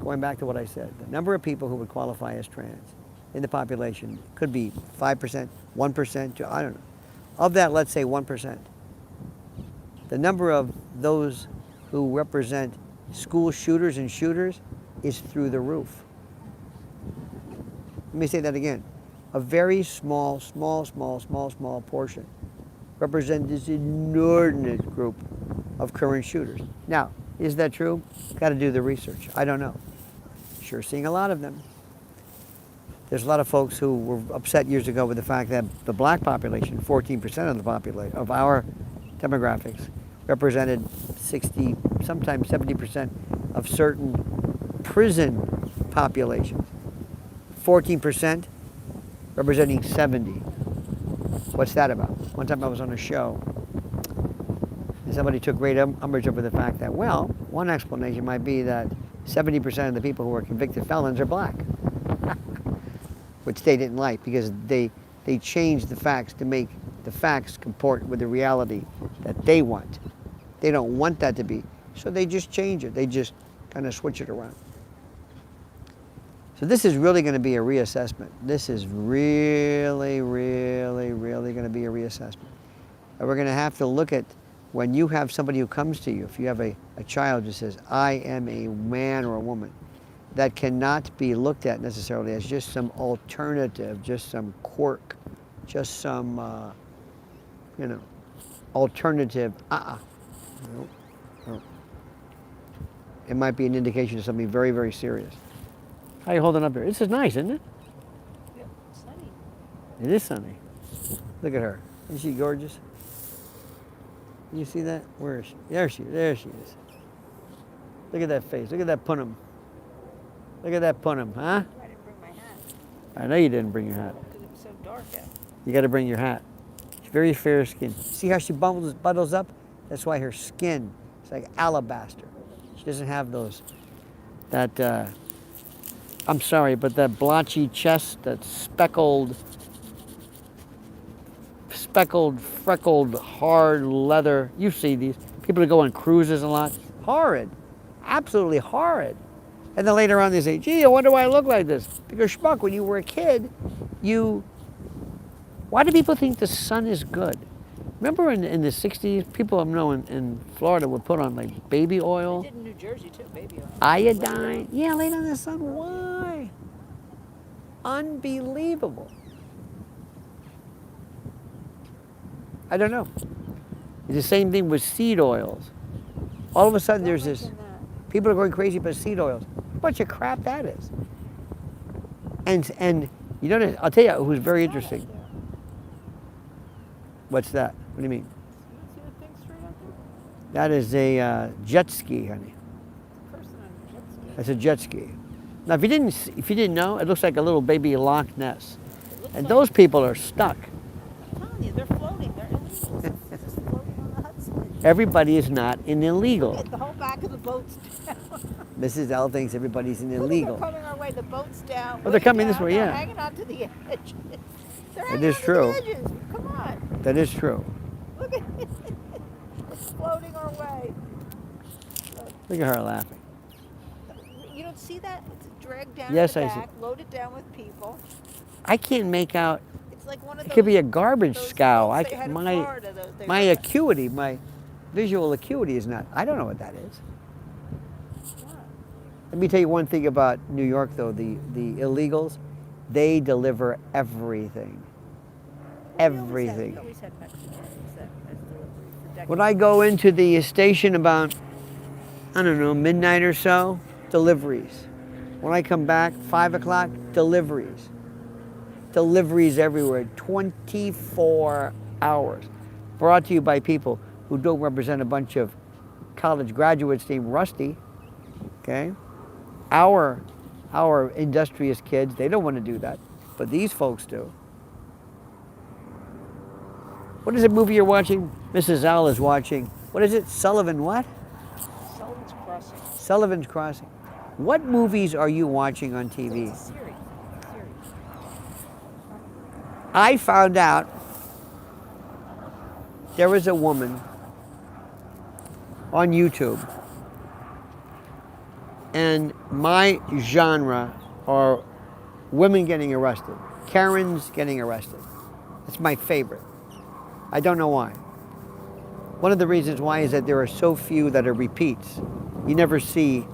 going back to what I said, the number of people who would qualify as trans in the population could be 5%, 1%, I don't know. Of that, let's say 1%. The number of those who represent school shooters and shooters is through the roof. Let me say that again. A very small portion represent this inordinate group of current shooters. Now, is that true? Got to do the research. I don't know. Sure seeing a lot of them. There's a lot of folks who were upset years ago with the fact that the black population, 14% of the population, of our demographics, represented 60, sometimes 70% of certain prison populations. 14% representing 70. What's that about? One time I was on a show and somebody took great umbrage over the fact that, well, one explanation might be that 70% of the people who are convicted felons are black, which they didn't like because they changed the facts to make the facts comport with the reality that they want. They don't want that to be, so they just change it. They just kind of switch it around. So this is really going to be a reassessment. This is really going to be a reassessment. And we're going to have to look at when you have somebody who comes to you, if you have a child who says, I am a man or a woman, that cannot be looked at necessarily as just some alternative, just some quirk, just some, alternative. No. It might be an indication of something very, very serious. How are you holding up there? This is nice, isn't it? Yeah, sunny. It is sunny. Look at her. Isn't she gorgeous? Can you see that? Where is she? There she is. Look at that face. Look at that punum. Look at that punum, huh? I didn't bring my hat. I know you didn't bring your hat. Because it was so dark out. You got to bring your hat. She's very fair skinned. See how she bundles up? That's why her skin is like alabaster. She doesn't have I'm sorry, but that blotchy chest, that speckled, freckled, hard leather. You see these people that go on cruises a lot. Horrid. Absolutely horrid. And then later on they say, gee, I wonder why I look like this. Because schmuck, when you were a kid, why do people think the sun is good? Remember in the 60s, people I know in Florida would put on like baby oil. They did in New Jersey too, baby oil. Iodine. Yeah, laid on the sun. Why? Unbelievable. I don't know. It's the same thing with seed oils. All of a sudden there's this, people are going crazy about seed oils. What a bunch of crap that is. And you know, I'll tell you who's very interesting. What's that? What do you mean? See the thing straight out That there? is a jet ski, honey. Person on a jet ski. That's a jet ski. Now, if you didn't know, it looks like a little baby Loch Ness, and like those people are stuck. I'm telling you, they're floating. They're illegals. It's just floating on the Hudson. Everybody is not an illegal. Look at the whole back of the boat's down. Mrs. L thinks everybody's an Look at illegal. They're coming our way. The boat's down. Oh, they're coming this down. way, They're yeah. hanging on to the edge. They're That hanging is on true. to the edges. Come on. That is true. Look at it. It's floating our way. Look at her laughing. You don't see that? It's dragged down Yes, in the I see. back, loaded down with people. I can't make out. It's like one of It those. could be a garbage those scow. boats they had in Florida, they My were- acuity, my visual acuity is not. I don't know what that is. Let me tell you one thing about New York, though. The illegals, they deliver everything. Everything. We always had Mexicans as delivery for decades. When I go into the station about, I don't know, midnight or so, deliveries. When I come back, 5 o'clock, deliveries. Deliveries everywhere, 24 hours. Brought to you by people who don't represent a bunch of college graduates named Rusty, okay? Our industrious kids, they don't want to do that, but these folks do. What is the movie you're watching? Mrs. L is watching. What is it? Sullivan what? Sullivan's Crossing. Sullivan's Crossing. What movies are you watching on TV? It's a series. I found out there was a woman on YouTube, and my genre are women getting arrested, Karens getting arrested. It's my favorite. I don't know why. One of the reasons why is that there are so few that are repeats. You never see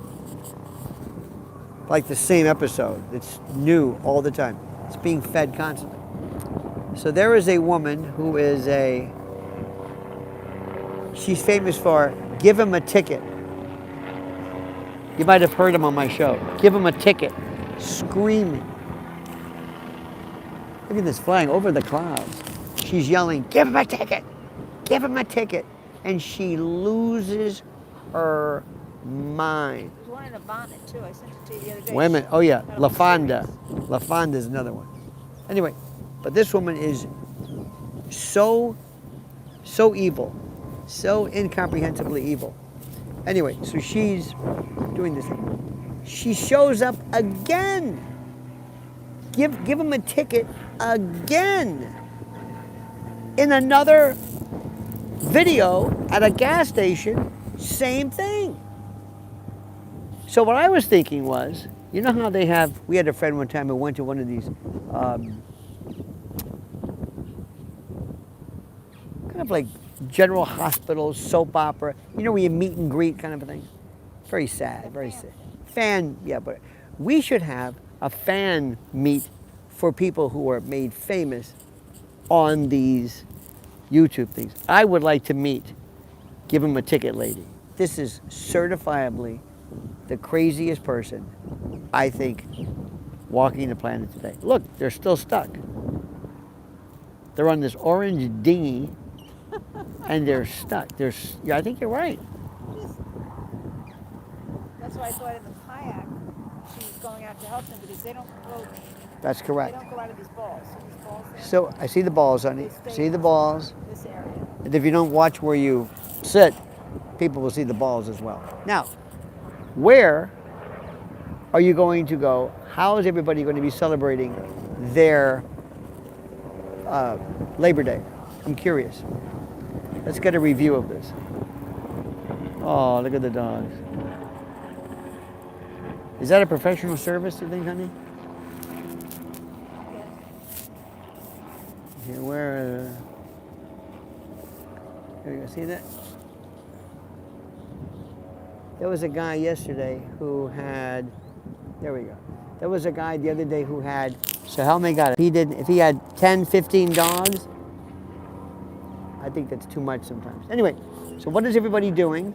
like the same episode. It's new all the time. It's being fed constantly. So there is a woman who is she's famous for give him a ticket. You might have heard him on my show. Give him a ticket. Screaming. Look at this flying over the clouds. She's yelling, give him a ticket. Give him a ticket. And she loses her mind. There's one in a bonnet, too. I sent it to you the other day. Wait a minute. Oh, yeah. La Fonda. La Fonda is another one. Anyway, but this woman is so evil. So incomprehensibly evil. Anyway, so she's doing this thing. She shows up again. Give him a ticket again. In another video at a gas station, same thing. So what I was thinking was, you know how we had a friend one time who went to one of these kind of like general hospitals, soap opera, you know, where you meet and greet kind of a thing. Very sad, very sad. Fan, yeah, but we should have a fan meet for people who are made famous on these YouTube things. I would like to meet, give him a ticket lady. This is certifiably the craziest person, I think, walking the planet today. Look, they're still stuck. They're on this orange dinghy and they're stuck. Yeah, I think you're right. That's why I thought in the kayak she was going out to help them because they don't float. That's correct. They don't go out of these balls. So these balls there, So I see the balls, honey. See the balls. this area. And if you don't watch where you sit, people will see the balls as well. Now, where are you going to go? How is everybody going to be celebrating their Labor Day? I'm curious. Let's get a review of this. Oh, look at the dogs. Is that a professional service, you think, honey? Here, where? Here you go. See that? There was a guy yesterday who had. There we go. There was a guy the other day who had. So help me God. If he had 10, 15 dogs, I think that's too much sometimes. Anyway, so what is everybody doing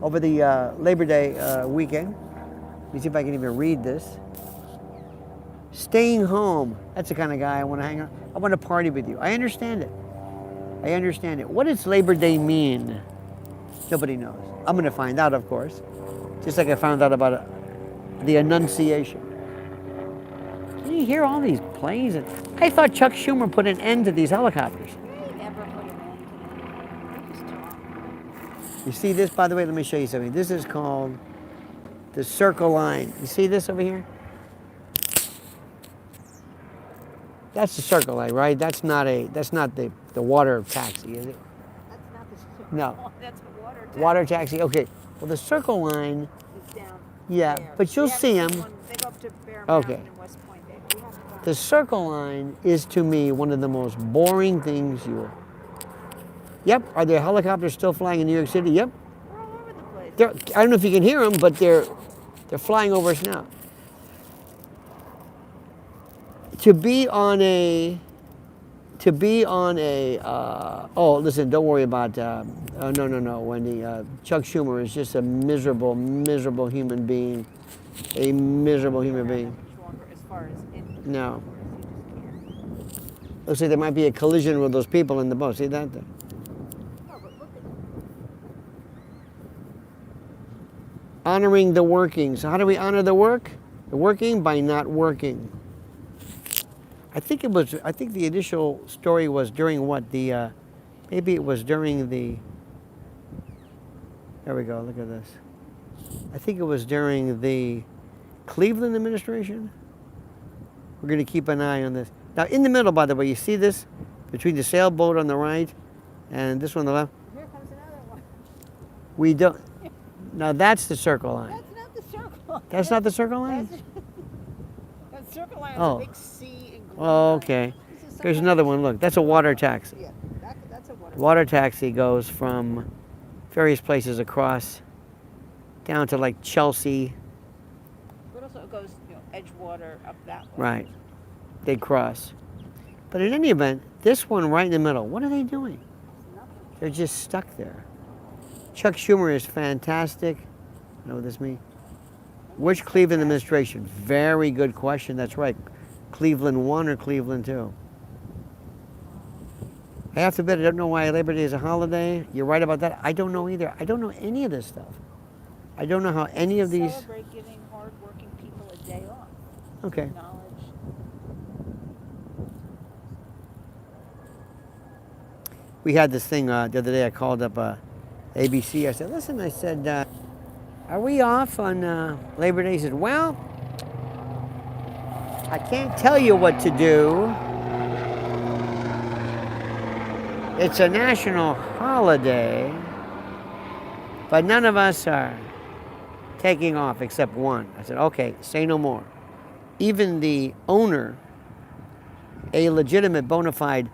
over the Labor Day weekend? Let me see if I can even read this. Staying home. That's the kind of guy I want to hang out. I want to party with you. I understand it. I understand it. What does Labor Day mean? Nobody knows. I'm going to find out, of course. Just like I found out about the Annunciation. Can you hear all these planes? I thought Chuck Schumer put an end to these helicopters. They never put an end to them. They just talk. You see this, by the way, let me show you something. This is called the Circle Line. You see this over here? That's the Circle Line, right? That's not the water taxi, is it? That's not the No. That's the water taxi. Water taxi, okay. Well, the Circle Line, Is down yeah, there. but you'll We haven't see seen them. one. They go up to Bear Okay. Mountain in West Point. We haven't gone. The Circle Line is, to me, one of the most boring things you will. Yep, are there helicopters still flying in New York City? Yep. We're all over the place. I don't know if you can hear them, but they're flying over us now. To be on a, oh, listen, don't worry about, no, Wendy. Chuck Schumer is just a miserable, miserable human being. A miserable human being. As far as in No. Looks like there might be a collision with those people in the boat. See that? No, but look at Honoring the working. So how do we honor the work? The working by not working. I think the initial story was during what the, maybe it was during the. There we go. Look at this. I think it was during the Cleveland administration. We're going to keep an eye on this. Now, in the middle, by the way, you see this between the sailboat on the right and this one on the left. Here comes another one. We don't. Now that's the circle line. That's not the circle. That's not the circle line. That circle line is Oh. a big C in green. Oh, okay. Here's another one. Look, that's a water taxi. Yeah, that's a water. Water taxi goes from various places across down to like Chelsea. But also it goes, Edgewater up that way. Right. They cross. But in any event, this one right in the middle, what are they doing? They're just stuck there. Chuck Schumer is fantastic. You know what this means? Which Cleveland administration? Very good question. That's right. Cleveland 1 or Cleveland 2? I have to admit, I don't know why Labor Day is a holiday. You're right about that. I don't know either. I don't know any of this stuff. I don't know how any of these. Celebrate giving hardworking people a day off. Okay. Knowledge. We had this thing the other day. I called up ABC. I said, listen, I said, are we off on Labor Day? He said, well, I can't tell you what to do. It's a national holiday, but none of us are taking off except one. I said, okay, say no more. Even the owner, a legitimate bona fide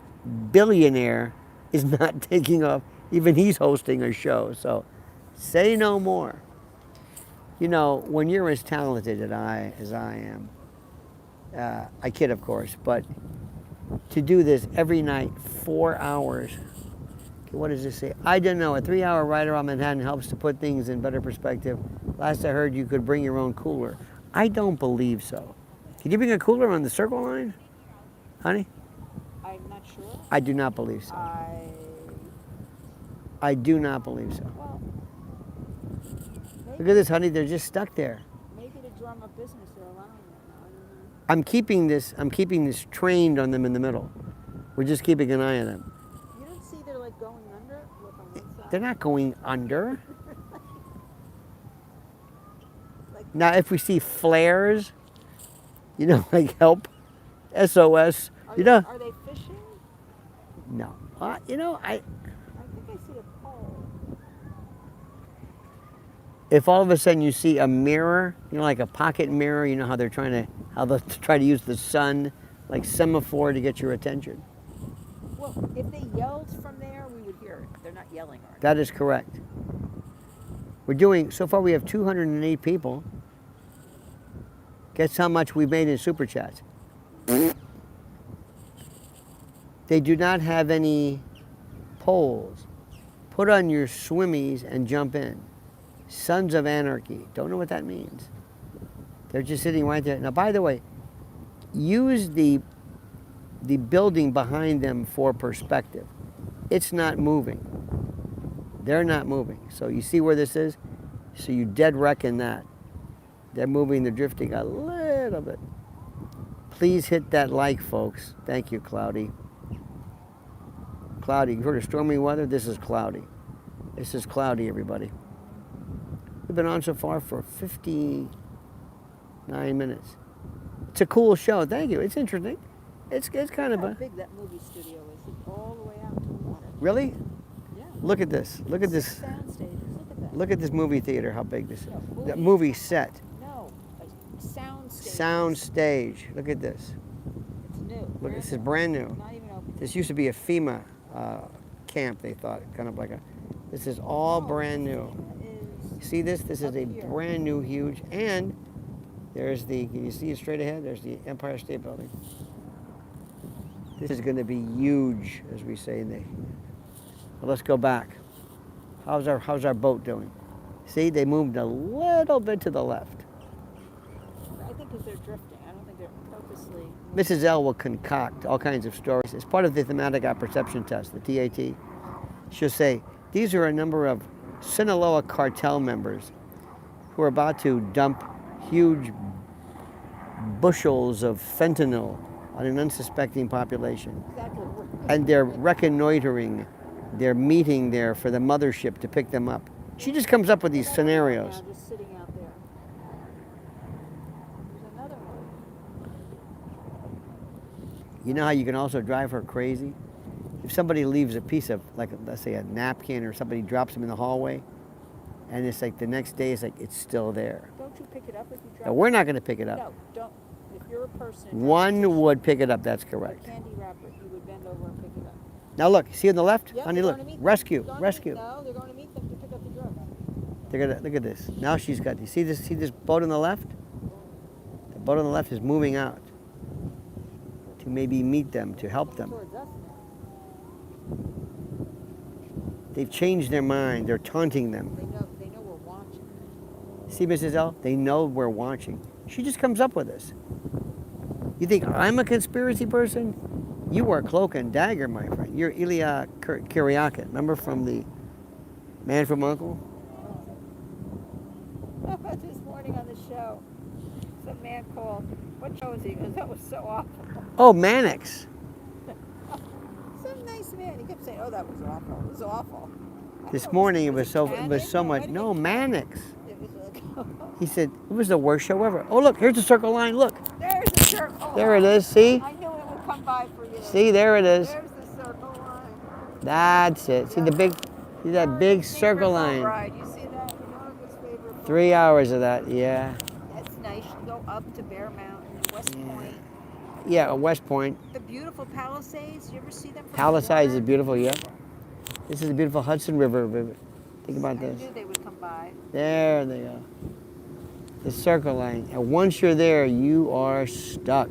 billionaire, is not taking off. Even he's hosting a show, so say no more. You know, when you're as talented as I am, I kid, of course, but to do this every night, 4 hours. What does this say? I don't know. A 3-hour ride around Manhattan helps to put things in better perspective. Last I heard, you could bring your own cooler. I don't believe so. Can you bring a cooler on the Circle Line, honey? I'm not sure. I do not believe so. I do not believe so. Well, Look at this, honey. They're just stuck there. maybe to drum up business, they're allowing it now. I don't know. I'm keeping this trained on them in the middle. We're just keeping an eye on them. You don't see they're like going under? Look on one side. They're not going under. Now, if we see flares, like help, SOS, Are they fishing? No. I think I see a pole. If all of a sudden you see a mirror, like a pocket mirror, how they'll try to use the sun, like semaphore to get your attention. Well, if they yelled from there, we would hear it. They're not yelling, are they? That is correct. So far we have 208 people. Guess how much we've made in Super Chats? They do not have any poles. Put on your swimmies and jump in. Sons of Anarchy. Don't know what that means. They're just sitting right there. Now, by the way, use the building behind them for perspective. It's not moving. They're not moving. So you see where this is? So you dead reckon that. They're moving, they're drifting a little bit. Please hit that like, folks. Thank you, Cloudy. Cloudy, you've heard of stormy weather? This is cloudy. This is cloudy, everybody. We've been on so far for 59 minutes. It's a cool show. Thank you. It's interesting. It's kind of How a... big that movie studio is. It's all the way out to the water. Really? Yeah. Look at this. Look at this. Sound stages. Look at that. Look at this movie theater, how big this is. No, The movie set. No, a sound stage. Sound stage. Look at this. It's new. Look, this is brand new. Not even open. This used to be a FEMA camp, they thought. Kind of like a... This is all brand new. See this? This is a brand new, huge, and there's can you see it straight ahead? There's the Empire State Building. This is going to be huge, as we say in the... Well, let's go back. How's our boat doing? See, they moved a little bit to the left. I think because they're drifting. I don't think they're purposely. Mrs. L will concoct all kinds of stories. As part of the thematic apperception test, the TAT, she'll say, these are a number of Sinaloa cartel members who are about to dump huge bushels of fentanyl on an unsuspecting population. Exactly. And they're reconnoitering. They're meeting there for the mothership to pick them up. She just comes up with these scenarios. Just sitting out there. There's another one. You know how you can also drive her crazy? If somebody leaves a piece of, like, let's say a napkin, or somebody drops them in the hallway, and it's like the next day, it's like it's still there. Don't you pick it up if you drop No, we're not going to pick it up. No, don't. If you're a person. One would pick it up, that's correct. Candy wrapper, you would bend over and pick it up. Now look, see on the left? Yep, Honey, they're look. going to meet Rescue, them. rescue. No, they're going to meet them to pick up the drugs. They're gonna, look at this. Now she's got, you see this boat on the left? The boat on the left is moving out to maybe meet them, to help them. Towards us now. They've changed their mind. They're taunting them. They know we're watching. See, Mrs. L? They know we're watching. She just comes up with this. You think I'm a conspiracy person? You are cloak and dagger, my friend. You're Ilya Kuryakin. Remember from the Man from U.N.C.L.E.? This morning on the show, some man called. What show is he? Because that was so awful. Oh, Mannix. Some nice man. He kept saying, "Oh, that was awful. It was awful." This morning it was so much. Cannon? No, Mannix. It was like, He said it was the worst show ever. Oh, look, here's the circle line. Look, there's the circle. there it is. See, I knew it would come by for you. see, there it is. There's the circle line. That's it. See the big, see that big circle line. Right. You see that? You know his favorite boat. 3 hours of that. Yeah. That's nice. You go up to Bear Mountain, West Point. Yeah, West Point. The beautiful Palisades. You ever see them? From Palisades the is beautiful. Yeah. This is the beautiful Hudson River. Think about I this. knew they would come by. There they are. The circle line. And once you're there, you are stuck.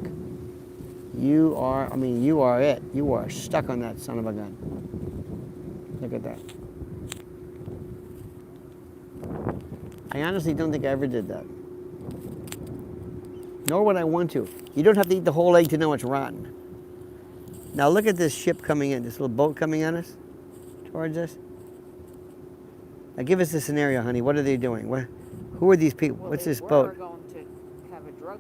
You are, I mean, you are it. You are stuck on that son of a gun. Look at that. I honestly don't think I ever did that. Nor would I want to. You don't have to eat the whole egg to know it's rotten. Now look at this ship coming in, this little boat coming at us, towards us. Now give us the scenario, honey. What are they doing? Who are these people? Well, What's they this were boat? going to have a drug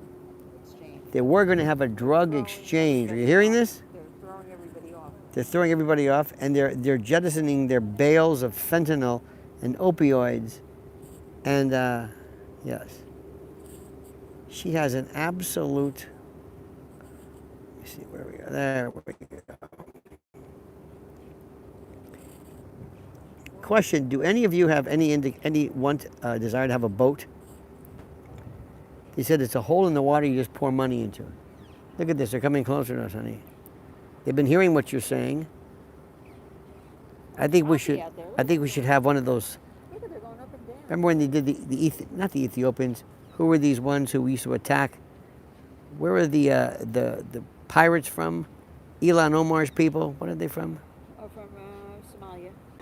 exchange. They were going to have a drug exchange. Are you hearing this? They're throwing everybody off. They're throwing everybody off, and they're jettisoning their bales of fentanyl and opioids. And yes, she has an absolute. Let me see where we are. There we go. Question: do any of you have any desire to have a boat? He said it's a hole in the water. You just pour money into it. Look at this. They're coming closer to us, honey. They've been hearing what you're saying. I think we should. I think we should have one of those. Look at, they're going up and down. Remember when they did not the Ethiopians? Who were these ones who used to attack? Where were the pirates from? Elon Omar's people. What are they from? Oh, from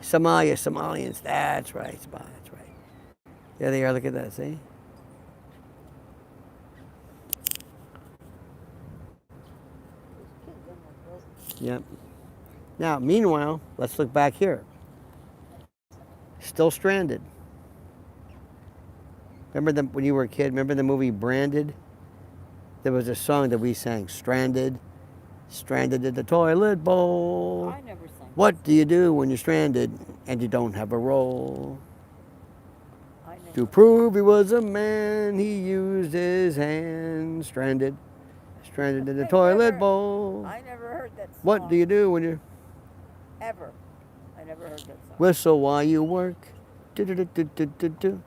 Somalia. Somalians. That's right. That's right. There they are. Look at that. See? Yep. Now, meanwhile, let's look back here. Still stranded. Remember when you were a kid? Remember the movie Branded? There was a song that we sang, Stranded. Stranded in the toilet bowl. I never sang. What do you do when you're stranded and you don't have a role? To prove he was a man, he used his hand. Stranded. Stranded in the toilet bowl. I never heard that song. What do you do when you're... Ever. I never heard that song. Whistle while you work. Do-do-do-do-do-do-do.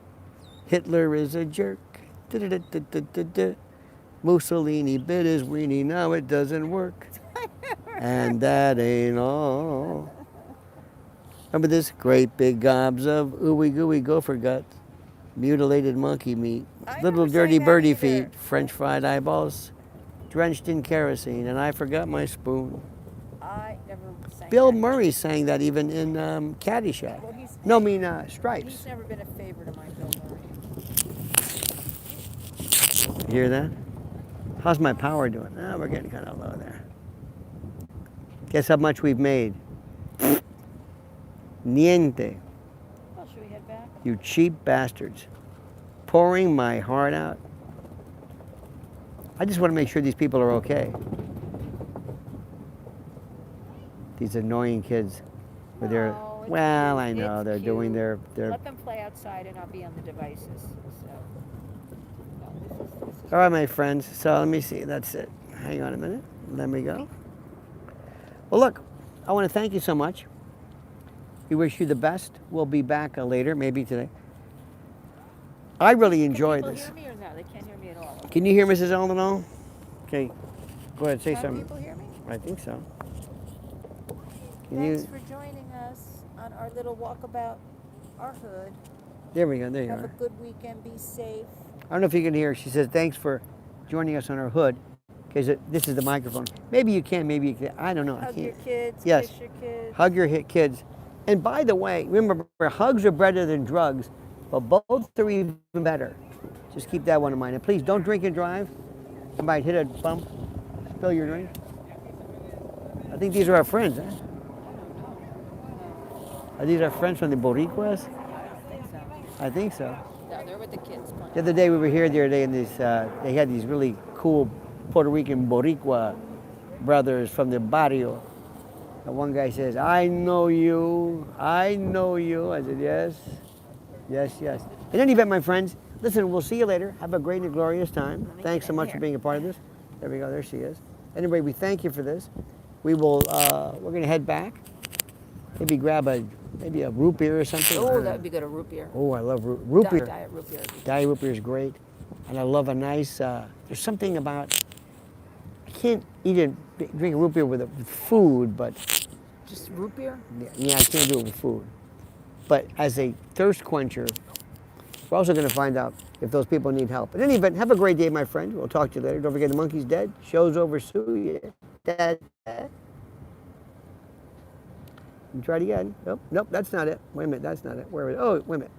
Hitler is a jerk. Do-do-do-do-do-do. Mussolini bit his weenie, now it doesn't work. And that ain't all. Remember this? Great big gobs of ooey gooey gopher guts, mutilated monkey meat, little dirty birdie feet, French fried eyeballs, drenched in kerosene, and I forgot my spoon. I never sang Bill that. Murray sang that even in Caddyshack. Well, Stripes. He's never been a favorite of mine, Bill Murray. You hear that? How's my power doing? Oh, we're getting kind of low there. Guess how much we've made? Niente. Well, should we head back? You cheap bastards. Pouring my heart out. I just want to make sure these people are okay. these annoying kids with their. No, it's Well, cute. I know It's they're doing cute. their. Let them play outside and not be on the devices. So, no, this is All right, my friends. So let me see. That's it. Hang on a minute. Let me go. Well, look, I want to thank you so much. We wish you the best. We'll be back later, maybe today. I really enjoy Can this. people hear me or no? They can't hear me at all. Can you hear Mrs. Lionel? Okay, go ahead, say Can something. people hear me? I think so. Can Thanks you? for joining us on our little walkabout our hood. There we go. There you Have a are. good weekend. Be safe. I don't know if you can hear. She says, "Thanks for joining us on our hood." Because this is the microphone. Maybe you can. Maybe you can. I don't know. I Hug can't. your kids. Yes. Kiss your kids. Hug your kids. And by the way, remember, hugs are better than drugs, but both are even better. Just keep that one in mind. And please don't drink and drive. You might hit a bump, spill your drink. I think these are our friends, huh? Are these our friends from the Boricuas? I think so. No, they're with the kids. The other day we were here the other day, and they had these really cool Puerto Rican Boricua brothers from the barrio. And one guy says, "I know you. I know you." I said, "Yes, yes, yes." In any event, my friends, listen, we'll see you later. Have a great and glorious time. Thanks so much for being a part of this. There we go. There she is. Anyway, we thank you for this. We will. We're going to head back. Maybe grab maybe a root beer or something. Oh, that would be good. A root beer. Oh, I love root beer. Diet root beer. Diet root beer is great, and I love a nice. There's something about. I can't drink a root beer with food, but Just root beer? yeah, I can't do it with food. But as a thirst quencher, we're also going to find out if those people need help. In any event, have a great day, my friend. We'll talk to you later. Don't forget the monkey's dead. Show's over. Sue you. Dead. Try it again. Nope, that's not it. Wait a minute, that's not it. Where is it? Oh, wait a minute.